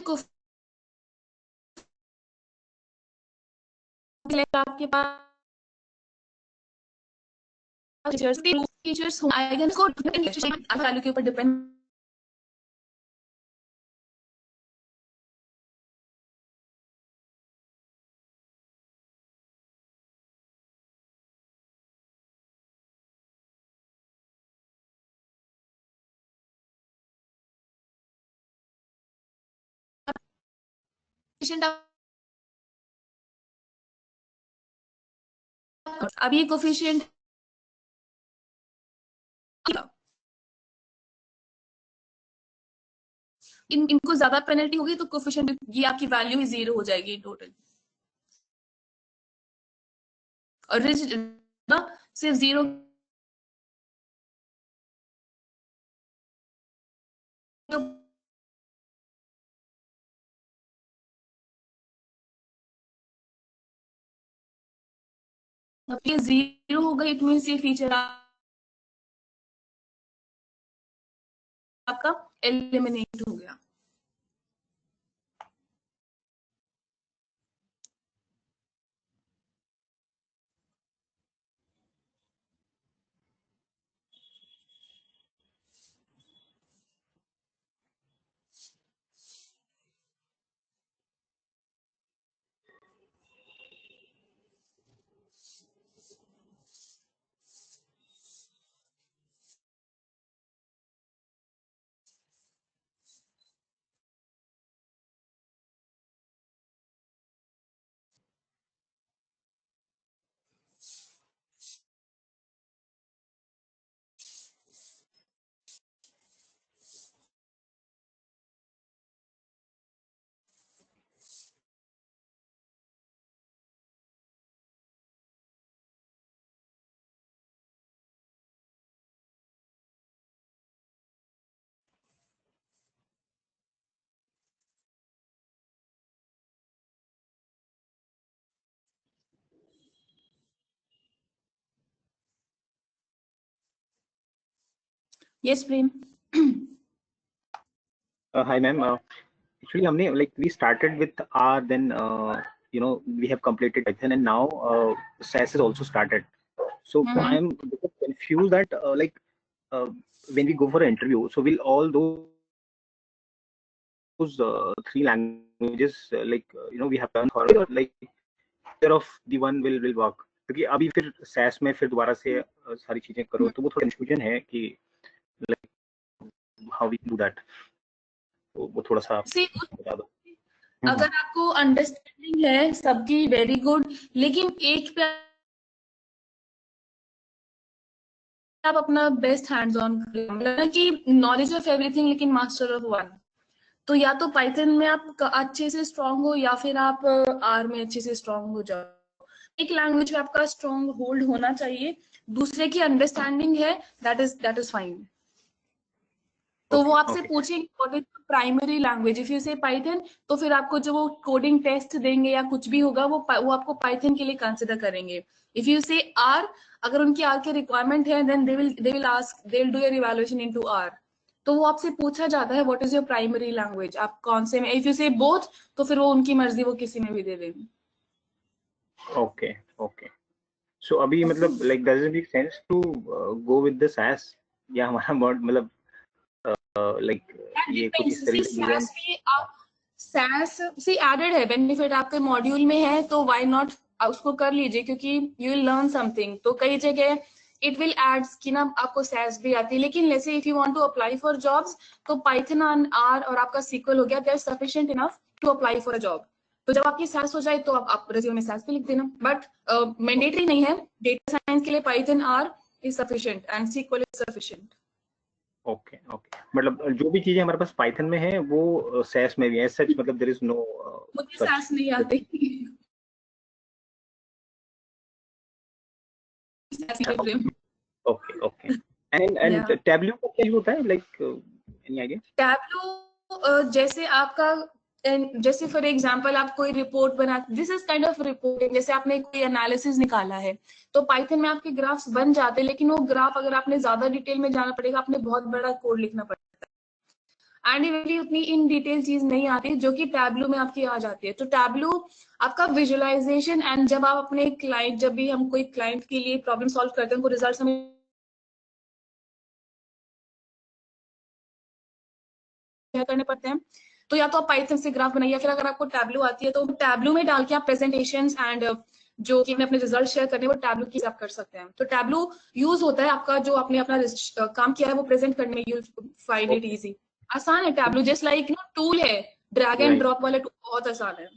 को आपके पास टीचर्स आएगा इसको वैल्यू के ऊपर डिपेंड अब ये कोफिशिएंट इनको ज्यादा पेनल्टी होगी तो कोफिशिएंट ये आपकी वैल्यू ही 0 हो जाएगी टोटल और सिर्फ 0 अब ये 0 होगा इट मींस ये फीचर आपका एलिमिनेट हो गया यस प्रेम Hi ma'am. Actually, हमने like we started with R, then we have completed Python, and now SAS has also started. So I am confused that when we go for an interview, so will all those three languages we have done, or like either of the one will work? क्योंकि अभी फिर SAS में फिर दोबारा से सारी चीजें करो तो वो थोड़ा कंफ्यूजन है कि like how we do that. वो थोड़ा सा बता दो। अगर आपको अंडरस्टैंडिंग है सबकी वेरी गुड लेकिन एक पे आप अपना बेस्ट हैंड्स ऑन करें कि नॉलेज ऑफ एवरीथिंग लेकिन मास्टर ऑफ वन। तो या तो पाइथन में आप अच्छे से स्ट्रांग हो या फिर आप आर में अच्छे से स्ट्रांग हो जाओ। एक लैंग्वेज में आपका स्ट्रांग होल्ड होना चाहिए, दूसरे की अंडरस्टैंडिंग है, दैट इज फाइन। तो वो आपसे पूछेंगे what is primary language, if you से पाइथन, तो फिर आपको जो वो कोडिंग टेस्ट देंगे या कुछ भी होगा वो आपको पाइथन के लिए कंसिडर करेंगे। इफ यू से आर, अगर उनकी आर के रिक्वायरमेंट है then they will ask, they will do your evaluation into R. तो वो आपसे पूछा जाता है what is your primary language, आप कौन से में। इफ यू से बोथ, तो फिर वो उनकी मर्जी, वो किसी में भी दे देंगे। Okay okay. सो अभी मतलब like does it make sense to go with the SAS, या हमारा मतलब लाइक ये कुछ इस तरीके से SaaS सी एडेड है, बेनिफिट आपके मॉड्यूल में है तो व्हाई नॉट उसको कर लीजिए, क्योंकि यू विल लर्न समथिंग। तो कई जगह इट विल एड्स कि ना आपको SaaS भी आती है, लेकिन let's say if you want to apply for jobs तो पाइथन आर और आपका SQL हो गया, they are sufficient enough to apply for a job. तो जब आपकी SaaS हो जाए तो आप रिज्यूमे में SaaS पे लिख देना, बट मैंडेटरी नहीं है। डेटा साइंस के लिए Python R is sufficient and SQL is sufficient. Okay okay, मतलब जो भी चीजें हमारे पास पाइथन में है वो सैस में भी है, सच मतलब देयर इज नो मुझे सच। SaaS नहीं आती। Okay okay. एंड टैबलू का क्या होता है, लाइक एनी आइडिया? टैबलू जैसे आपका, जैसे फॉर एग्जांपल आप कोई रिपोर्ट बना, this is kind of reporting. जैसे आपने कोई एनालिसिस निकाला है तो पाइथन में आपके ग्राफ्स बन जाते हैं, लेकिन वो ग्राफ अगर आपने ज्यादा डिटेल में जाना पड़ेगा, आपने बहुत बड़ा कोड लिखना पड़ेगा एंड इवेंटली उतनी इन डिटेल चीज नहीं आती जो कि टैबलू में आपकी आ जाती है। तो टैबलू आपका विजुअलाइजेशन, एंड जब आप अपने क्लाइंट, जब भी हम कोई क्लाइंट के लिए प्रॉब्लम सॉल्व करते हैं, उनको रिजल्ट हमें करने पड़ते हैं, तो या तो आप पाइथन से ग्राफ बनाइए, या फिर अगर आपको टैबलू आती है तो टैबलू में डाल के आप प्रेजेंटेशंस एंड जो कि अपने रिजल्ट शेयर करने, वो टैबलू की आप कर सकते हैं। तो टैबलू यूज होता है आपका जो आपने अपना काम किया है वो प्रेजेंट करने में, यू फाइंड इट इजी। आसान है Tableau, just like no tool है, ड्रैग एंड ड्रॉप वाले टूल बहुत आसान है।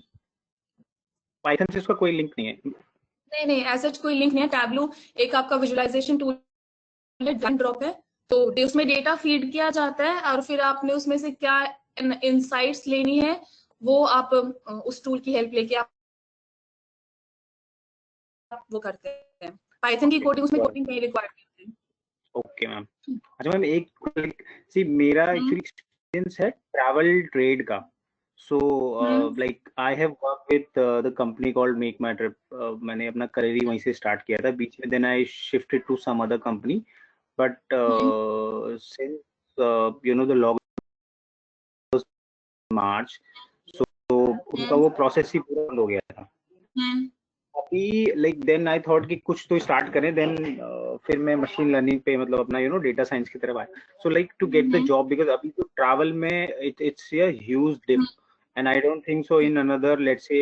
पाइथन से उसका कोई लिंक नहीं है? नहीं नहीं, ऐसा कोई लिंक नहीं है। टैबलू एक आपका विजुअलाइजेशन टूल है, ड्रैग एंड ड्रॉप है। तो उसमें डेटा फीड किया जाता है और फिर आपने उसमें से क्या इनसाइट्स लेनी है वो आप उस टूल की हेल्प लेके आप वो करते हैं। पाइथन की कोडिंग, उसमें कोडिंग नहीं रिक्वायर्ड होती है। Okay ma'am. अच्छा मैम, एक सी मेरा एक्चुअली एक्सपीरियंस है ट्रैवल ट्रेड का। So like I have work with the company called make my trip. मैंने अपना करियर ही वहीं से स्टार्ट किया था, बीच में then I shifted to some other company, but since you know the lockdown March, so उनका वो प्रोसेस ही पूरा बंद हो गया था। अभी लाइक देन आई थॉट कि कुछ तो स्टार्ट करें, देन फिर मैं मशीन लर्निंग पे मतलब अपना डेटा साइंस की तरफ आया। So like to get the job, because अभी तो ट्रैवल में it's a huge dip, and I don't think so in another let's say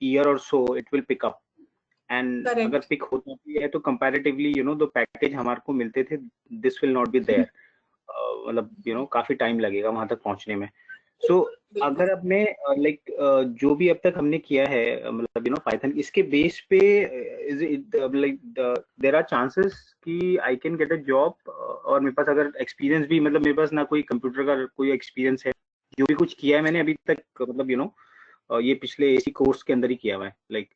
year और so it will pick up. And अगर पिक होता भी है तो कंपैरेटिवली द पैकेज हमारे को मिलते थे, this will not be there. मतलब काफी टाइम लगेगा वहां तक पहुंचने में। सो अगर आपने लाइक जो भी अब तक हमने किया है मतलब पाइथन, इसके बेस पे is it like there are chances कि I can get a job? और मेरे पास अगर एक्सपीरियंस भी, मतलब मेरे पास ना कोई कंप्यूटर का कोई एक्सपीरियंस है, जो भी कुछ किया है मैंने अभी तक मतलब ये पिछले इसी कोर्स के अंदर ही किया हुआ है लाइक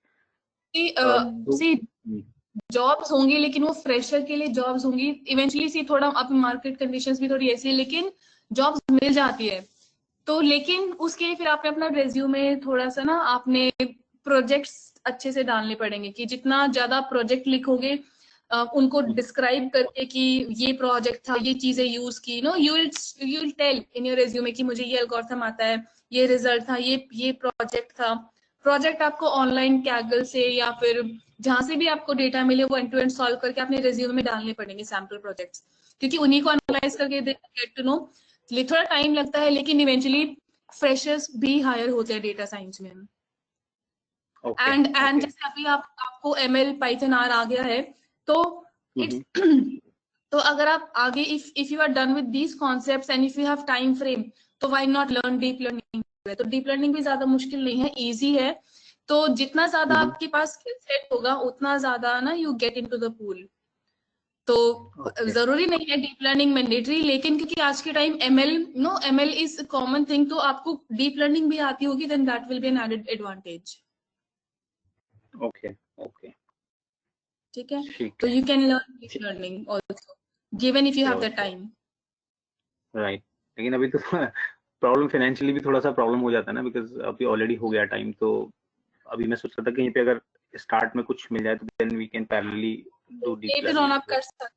जॉब्स होंगी, लेकिन वो फ्रेशर के लिए जॉब्स होंगी इवेंचुअली। सी थोड़ा अब मार्केट कंडीशंस भी थोड़ी ऐसी है, लेकिन जॉब्स मिल जाती है। तो लेकिन उसके लिए फिर आपने अपना रेज्यूमे थोड़ा सा ना आपने प्रोजेक्ट्स अच्छे से डालने पड़ेंगे, कि जितना ज्यादा प्रोजेक्ट लिखोगे उनको डिस्क्राइब करके कि ये प्रोजेक्ट था, ये चीजें यूज की, no you will tell in your resume कि मुझे ये एल्गोरिथम आता है, ये रिजल्ट था, ये प्रोजेक्ट था। प्रोजेक्ट आपको ऑनलाइन कैगल से या फिर जहां से भी आपको डेटा मिले वो एंड टू एंड सॉल्व करके अपने रेज्यूमे में डालने पड़ेंगे सैम्पल प्रोजेक्ट्स, क्योंकि उन्हीं को एनालाइज करके गेट टू नो। थोड़ा टाइम लगता है, लेकिन इवेंचुअली फ्रेशर्स भी हायर होते हैं डेटा साइंस में। एंड जैसे अभी आपको ML पाइथन आर आ गया है, तो तो अगर आप आगे if you are done with these concepts and if you have time frame, तो why not learn deep learning. तो डीप लर्निंग भी ज्यादा मुश्किल नहीं है, इजी है। तो जितना ज्यादा आपके पास स्किल सेट होगा उतना ज्यादा ना you get into the pool. तो Okay. जरूरी नहीं है डीप लर्निंग मैंडेटरी, लेकिन क्योंकि आज के time ML is common thing, तो आपको डीप लर्निंग भी आती होगी, then that will be an added advantage. Okay. Okay. ठीक है, ठीक तो है। You can learn deep learning also given if you have Sure, the sure. Time. Right. लेकिन अभी तो प्रॉब्लम फाइनेंशियली भी थोड़ा सा प्रॉब्लम हो जाता है ना, बिकॉज अभी ऑलरेडी हो गया टाइम। तो अभी मैं सोच रहा था कहीं पे अगर स्टार्ट में कुछ मिल जाए तो then we can parallelly do deep later on learning. आप कर सकते हैं,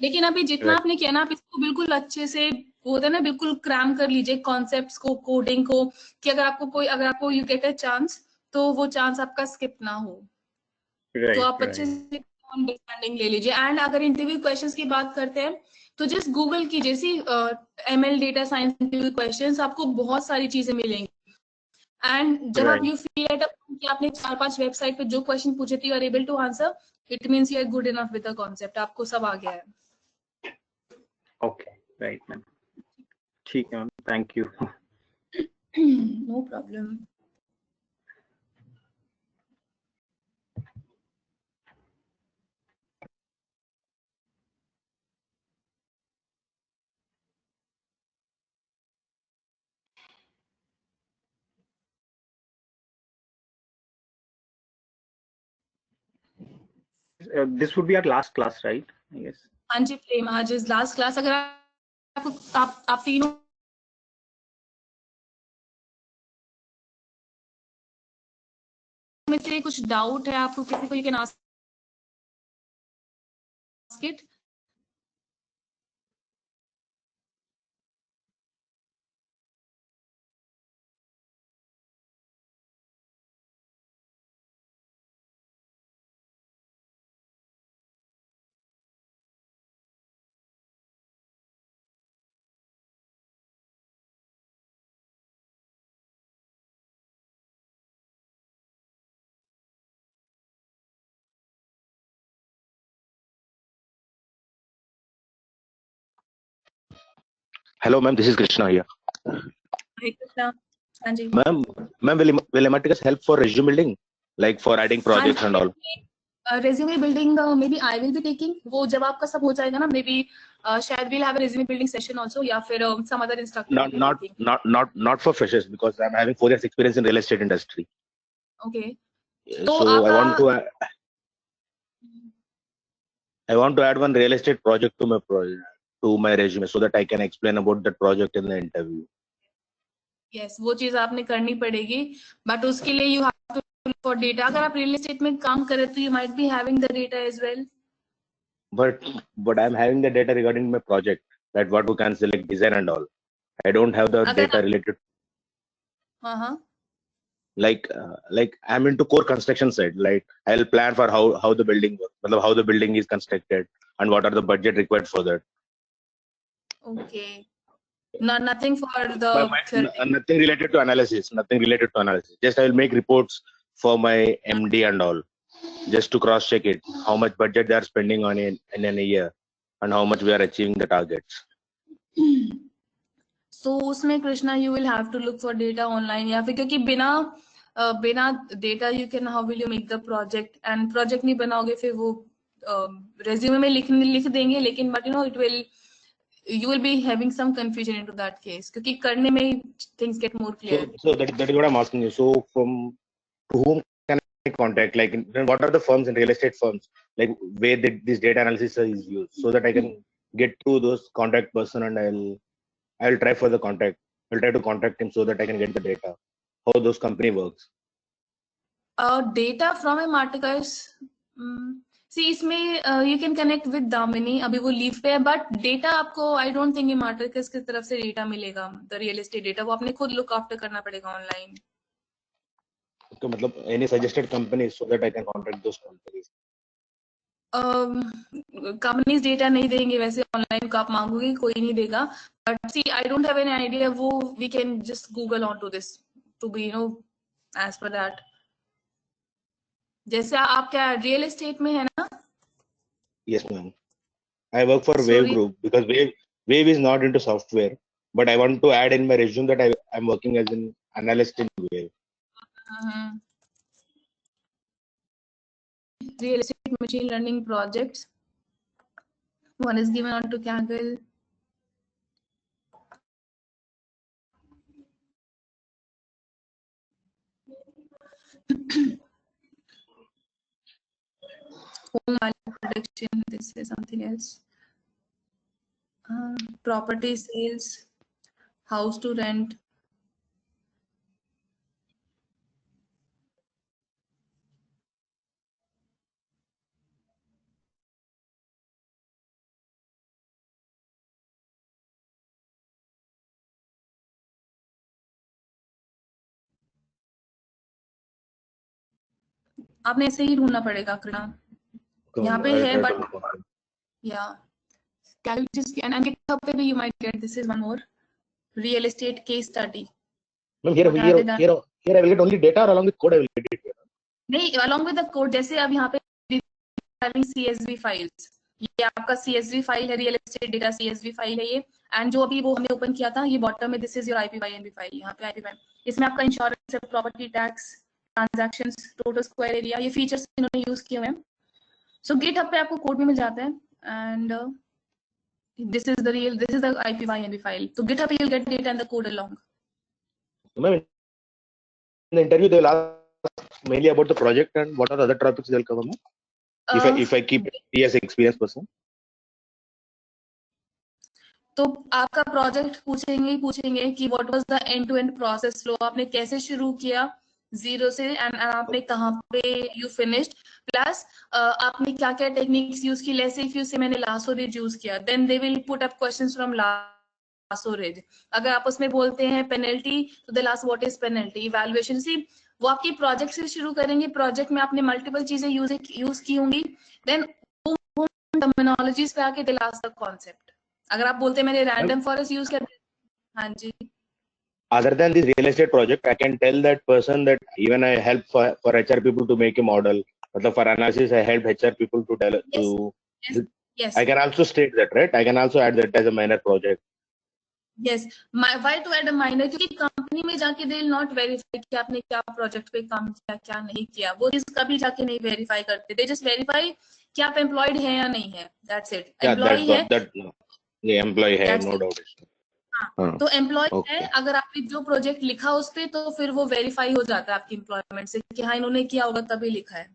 लेकिन अभी जितना राइट। आपने किया ना, आप इसको बिल्कुल अच्छे से, वो होता है ना, बिल्कुल क्रैम कर लीजिए कॉन्सेप्ट्स को, कोडिंग को, कि अगर आपको यू गेट अ चांस, तो वो चांस आपका स्किप ना हो। तो राइट। आप अच्छे राइट। से अंडरस्टैंडिंग ले लीजिए। एंड अगर इंटरव्यू क्वेश्चंस की बात करते हैं, तो जस्ट गूगल कीजिए, see ML data science interview questions, आपको बहुत सारी चीजें मिलेंगी। एंड जब आप राइट। यू फील एट कि आपने 4-5 वेबसाइट पे जो क्वेश्चन पूछे थे, you are able to answer, it means you are good enough with the concept, आपको सब आ गया है। ओके। Right ma'am. ठीक है ma'am, thank you. No problem. This would be our last class, right? I guess. हाँ जी प्रेम, आज is last class. अगर आप तीनों में से कुछ डाउट है आपको, किसी को, you can ask it. Hello, ma'am. This is Krishna here. हाँ जी Ma'am, will Ematicus help for resume building, like for adding projects and all? Resume building maybe I will be taking, वो जब आपका सब हो जाएगा ना, may be शायद we'll have a resume building session also, या फिर some other instructor will Not, be not, taking. not, not, not for freshers because I'm having 4 years experience in real estate industry. Okay, तो So आपका I want to add one real estate project to my resume so that I can explain about that project in the interview. Yes, वो चीज आपने करनी पड़ेगी, but उसके लिए you have to look for data. अगर आप रियल एस्टेट में काम कर रहे तो you might be having the data as well. But I'm having the data regarding my project, that what we can select design and all. I don't have the अगर data related. हाँ Like I'm into core construction side. Like I'll plan for how the building works, मतलब how the building is constructed and what are the budget required for that. Okay, nothing for the Nothing related to analysis. Nothing related to analysis. Just I will make reports for my MD and all, just to cross check it, how much budget they are spending on it in a year, and how much we are achieving the targets. So उसमें Krishna you will have to look for data online, या फिर क्योंकि बिना data you can, how will you make the project, and project नहीं बनाओगे फिर वो resume में लिख देंगे, लेकिन but it will, you will be having some confusion into that case, क्योंकि करने में things get more clear. So that is what I'm asking you. So from to whom can I contact? Like what are the firms and real estate firms like where this data analysis is used, so that I can get to those contact person and I'll try for the contact. I'll try to contact him so that I can get the data. How those company works. Data from Ematicus, see इसमें you can connect with Damini, अभी वो leave पे है, but data आपको आई don't think Ematicus की तरफ से data मिलेगा, द रियल एस्टेट डेटा वो आपने खुद लुक आफ्टर करना पड़ेगा ऑनलाइन। तो मतलब any suggested companies so that I can contact those companies. Companies data नहीं देंगे वैसे, ऑनलाइन का आप मांगोगे कोई नहीं देगा, but see I don't have any idea, वो we can just Google on to this to be as per that. जैसे आप क्या रियल एस्टेट में है ना? Yes, ma'am. I work for So Wave Group because Wave is not into software, but I want to add in my resume that I'm working as an analyst in Wave. real estate machine learning projects, One is given on to Kaggle. Home value protection. This is something else. Property sales, house to rent. आपने ऐसे ही ढूंढना पड़ेगा कृणा, यहाँ पे है but या and GitHub पे भी you might get this is one more real estate case study. Ma'am, here I will get only data, or along with code I will get it. नहीं, along with the code, जैसे अब यहाँ पे having CSV files, ये आपका CSV file है, real estate data CSV file है ये, एंड जो अभी वो हमने ओपन किया था ये बॉटम में this is your IPYNB file, यहाँ पे IPYNB, इसमें आपका इंश्योरेंस है, property tax, transactions, total square area, ये फीचर्स इन्होंने यूज किए हुए हैं. सो GitHub पे आपको कोड भी मिल जाता है, and this is the IPYNB file. So GitHub you'll get data and the code along. Ma'am, in the interview they'll ask mainly about the project and what are the other topics they'll cover. If I keep it as experienced person. तो आपका project पूछेंगे कि what was the end to end process flow, आपने कैसे शुरू किया zero से and आपने कहाँ पे यू फिनिश्ड, प्लस आपने क्या क्या टेक्निक्स यूज की. Let's say if you say मैंने लासो रिज यूज किया, then they will put up questions from lasso ridge. अगर आप उसमें बोलते हैं पेनल्टी, तो they last what is penalty, evaluation. See वो आपकी प्रोजेक्ट से शुरू करेंगे, प्रोजेक्ट में आपने मल्टीपल चीजें यूज की होंगी, देन टर्मिनोलॉजीज पे आके दे लास्ट द कॉन्सेप्ट. अगर आप बोलते हैं मैंने रैंडम फॉरेस्ट यूज कर, हाँ जी. Other than this real estate project, I can tell that person that even I help for HR people to make a model. But for analysis, I help HR people to tell Yes. I can also state that, right? I can also add that as a minor project. Yes. Why to add a minor? क्योंकि company में जाके they will not verify कि आपने क्या project पे काम किया, क्या नहीं किया. वो चीज कभी जाके नहीं वेरीफाई करते. They just verify कि आप एम्प्लॉयड है या नहीं है. That's it. एम्प्लॉय है. The employee है, no doubt. हाँ, तो एम्प्लॉय है. अगर आपने जो प्रोजेक्ट लिखा उस पे, तो फिर वो वेरीफाई हो जाता है आपकी एम्प्लॉयमेंट से कि हाँ इन्होंने किया होगा तभी लिखा है.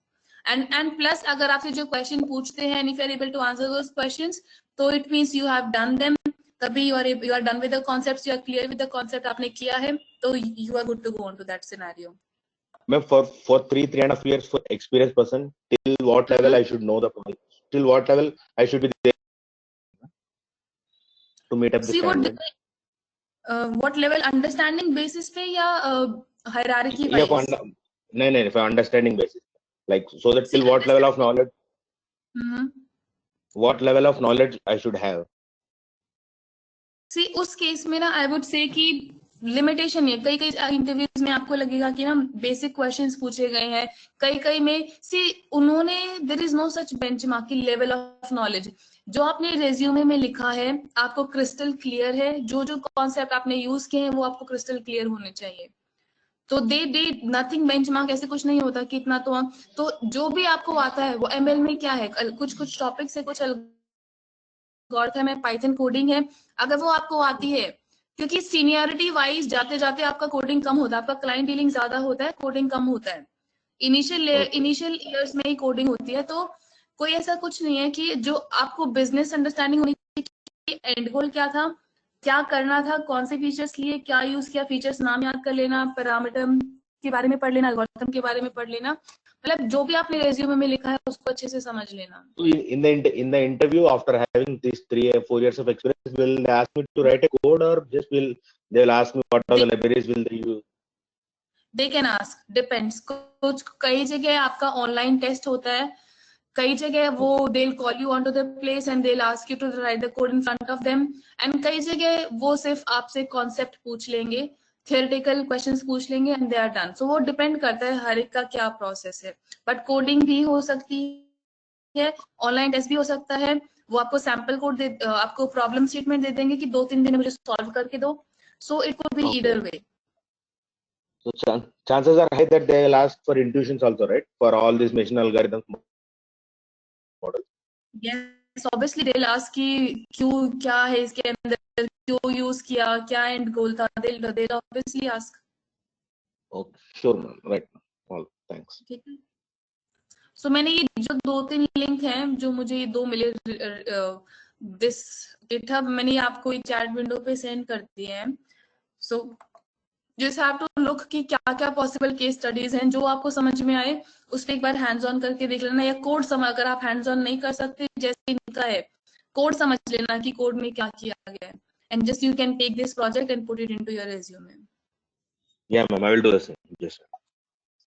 एंड प्लस अगर आपसे जो क्वेश्चन पूछते हैं, if you are able to answer those questions, तो it means you have done them. तभी you are done with the concepts, you are clear with the concept, आपने किया है, तो you are good to go on to that scenario. Ma'am, for 3.5 years for experienced person, till what level I should know the project? Till what level I should be there to meet up the standard? What level? Understanding basis पे या hierarchy wise? No, for understanding basis. Like, so that till what level of knowledge? What level of knowledge I should have? See, उस case में ना I would say कि limitation है. कई interviews में आपको लगेगा कि ना बेसिक क्वेश्चंस पूछे गए हैं, कई में सी उन्होंने there is no such benchmark की लेवल ऑफ नॉलेज. जो आपने रेज्यूमे में लिखा है आपको क्रिस्टल क्लियर है, जो कॉन्सेप्ट आपने यूज किए हैं वो आपको क्रिस्टल क्लियर होने चाहिए. तो दे नथिंग बेंचमार्क, ऐसे कुछ नहीं होता कि इतना तो जो भी आपको आता है वो ML में क्या है, कुछ टॉपिक्स है, कुछ एल्गोरिथम है, पाइथन कोडिंग है. अगर वो आपको आती है, क्योंकि सीनियरिटी वाइज जाते जाते आपका कोडिंग कम होता है, आपका क्लाइंट डीलिंग ज्यादा होता है, कोडिंग कम होता है. इनिशियल ईयर्स में ही कोडिंग होती है. तो कोई ऐसा कुछ नहीं है कि जो आपको बिजनेस अंडरस्टैंडिंग होनी चाहिए, एंड गोल क्या था, क्या करना था, कौन से फीचर्स लिए, क्या यूज किया, फीचर्स नाम याद कर लेना, पैरामीटर के बारे में पढ़ लेना, एल्गोरिथम के बारे में पढ़ लेना, मतलब जो भी आपने रेज्यूमे में लिखा है उसको अच्छे से समझ लेना. In the interview, after having these 3 or 4 years of experience, will they ask me to write a code, or just they'll ask me what are the libraries will they use? They can ask, depends. कुछ कई जगह आपका online test होता है, कई जगह वो they'll call you onto the place and they'll ask you to write the code in front of them, and कई जगह वो सिर्फ आपसे कॉन्सेप्ट पूछ लेंगे, theoretical questions पूछ लेंगे and they are done. So वो डिपेंड करता है हर एक का क्या प्रोसेस है. बट कोडिंग भी हो सकती है, ऑनलाइन टेस्ट भी हो सकता है. वो आपको सैंपल कोड आपको प्रॉब्लम स्टेटमेंट दे देंगे कि 2-3 दिन में मुझे सॉल्व करके दो. So it could be either way. So chances are high that they will ask for intuitions also, right? For all these machine algorithms models. Yes, obviously they'll ask कि क्यों, क्या है इसके अंदर, क्यों यूज किया, क्या एंड गोल था, they'll obviously ask. Okay, sure, ma'am. Right. All. Thanks. ठीक है. सो मैंने ये जो 2-3 लिंक हैं जो मुझे ये 2 मिले दिस गिटहब, मैंने आपको एक चैट विंडो पे सेंड कर दिए हैं. So just have to look कि क्या क्या पॉसिबल केस स्टडीज हैं, जो आपको समझ में आए उस पर एक बार हैंड्स ऑन करके देख लेना, या कोड समझ, अगर आप हैंड्स ऑन नहीं कर सकते जैसे इनका है, कोड समझ लेना कि कोड में क्या किया गया है, and just you can take this project and put it into your resume. Yeah, ma'am. I will do the same. Yes, sir.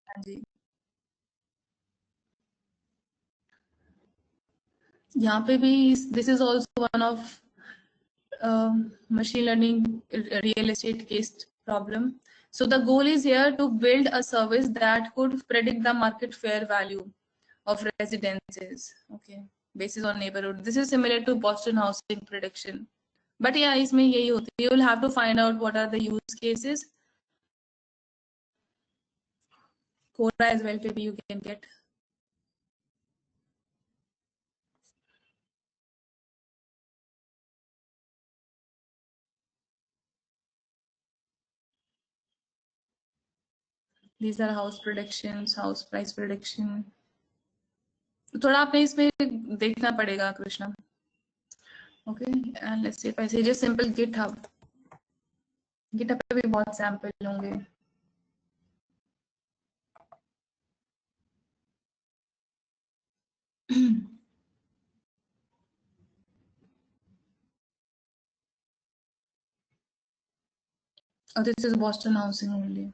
हाँ जी. यहाँ पे भी this is also one of machine learning real estate case problem. So the goal is here to build a service that could predict the market fair value of residences, okay, basis on neighborhood. This is similar to Boston housing prediction, but yeah, इसमें यही होती है. You will have to find out what are the use cases. Quora as well, maybe you can get. These are house predictions, house price prediction. थोड़ा आपने इसमें देखना पड़ेगा Krishna. Okay, and let's see if I say just simple GitHub. GitHub पे भी बहुत sample होंगे. Oh, this is Boston housing only.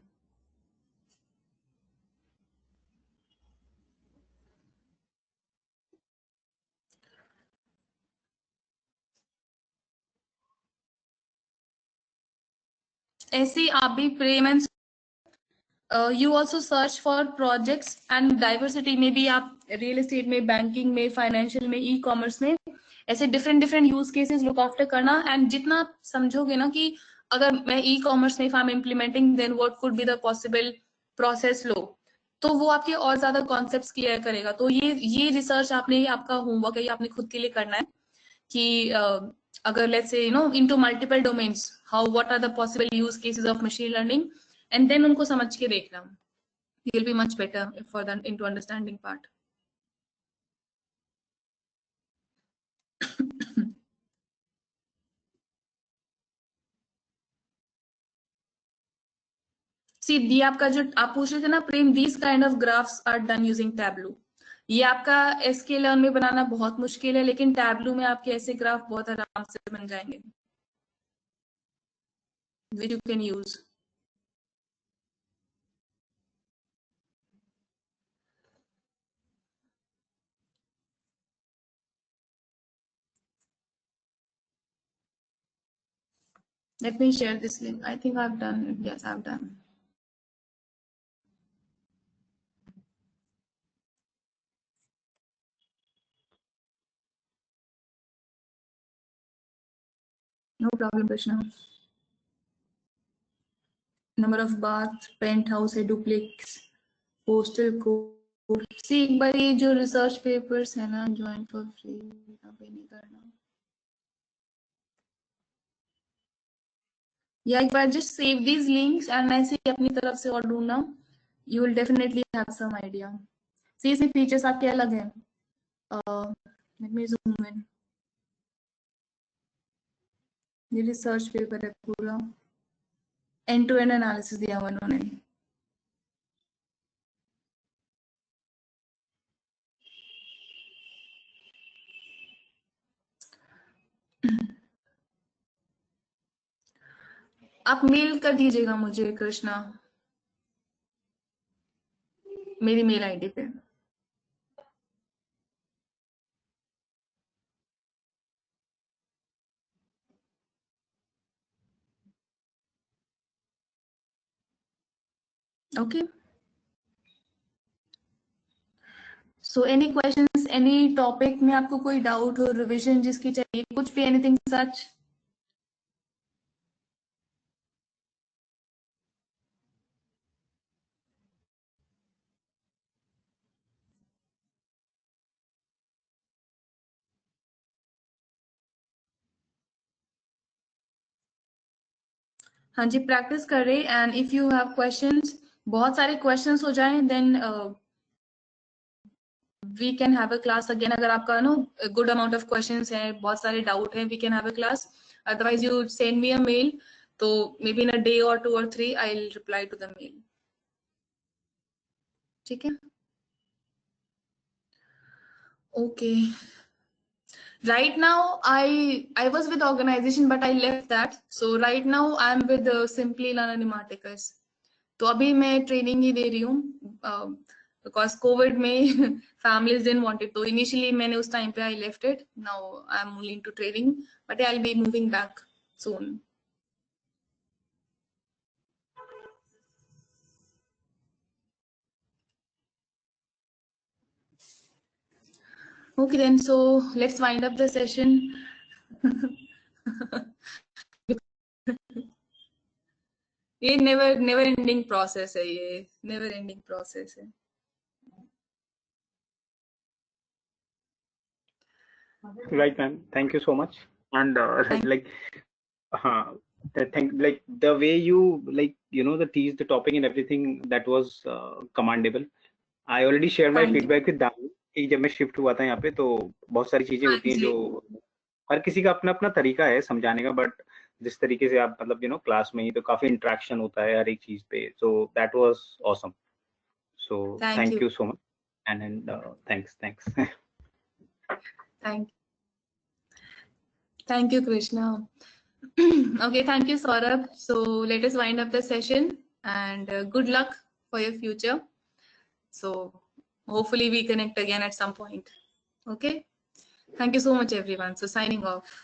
ऐसे आप भी Prem and you also search for projects and diversity में भी, आप रियल एस्टेट में, बैंकिंग में, फाइनेंशियल में, ई कॉमर्स में, ऐसे different different use cases look after करना. एंड जितना आप समझोगे ना कि अगर मैं ई कॉमर्स में, if I am implementing, then what could be the possible process लो, तो वो आपके और ज्यादा कॉन्सेप्ट्स क्लियर करेगा. तो ये रिसर्च आपने, आपका होमवर्क है, ये आपने खुद के लिए करना है कि अगर let's say into multiple domains, how what are the possible use cases of machine learning, and then उनको समझ के देखना. You will be much better for the into understanding part. See the आपका जो आप पूछ रहे थे ना Prem, these kind of graphs are done using Tableau. ये आपका एसक्यूएल में बनाना बहुत मुश्किल है, लेकिन टैबलू में आपके ऐसे ग्राफ बहुत आराम से बन जाएंगे, which you can use. Let me share this link. I think I've done it. Yes, I've done. No problem, Krishna. Number of baths, penthouse है, duplex, postal code. See, एक बार ये जो research papers है ना, join for free, यहाँ पे नहीं करना. या एक बार just save these links and ऐसे ही अपनी तरफ से और ढूंढना. You will definitely have some idea. See, इसमें features आपके अलग हैं. Let me zoom in. ये research paper है पूरा. End-to-end analysis दिया हुआ उन्होंने. आप मेल कर दीजिएगा मुझे कृष्णा, मेरी मेल आईडी पे. Okay. So any questions, any topic में आपको कोई डाउट हो, रिवीजन जिसकी चाहिए, कुछ भी, एनीथिंग सच? हाँ जी, प्रैक्टिस कर रहे, and if you have questions, बहुत सारे क्वेश्चंस हो जाएं, then we can have a class again. अगर आपका no good amount of questions है, बहुत सारे डाउट है, we can have a class. Otherwise you send me a mail, तो may be in a day और 2 or 3 I will reply to the mail. ठीक है, okay. Right now, I was with organization, but I left that. So right now I'm with Simply Learn Animaticus. तो अभी मैं training ही दे रही हूँ, because Covid में families didn't want it. तो initially मैंने उस टाइम पे I left it. Now I am only into training, but I will be moving back soon. Okay then, so let's wind up the session. ये never ending process है, ये never ending process है. Right, ma'am. Thank you so much. And like, thank, like the way you, like, you know, the tease, the topic and everything, that was commendable. I already shared my Thank you. feedback with Danu कि जब मैं shift हुआ था यहाँ पे, तो बहुत सारी चीजें होती हैं जो हर किसी का अपना अपना तरीका है समझाने का, बट जिस तरीके से आप मतलब क्लास में ही तो काफी इंटरेक्शन होता है हर एक चीज पे. So that was awesome. So thank you so much, and thanks. Thank you, Krishna. Okay, thank you, Saurabh. So let us wind up the session, and good luck for your future. So hopefully we connect again at some point. Okay. Thank you so much, everyone. So signing off.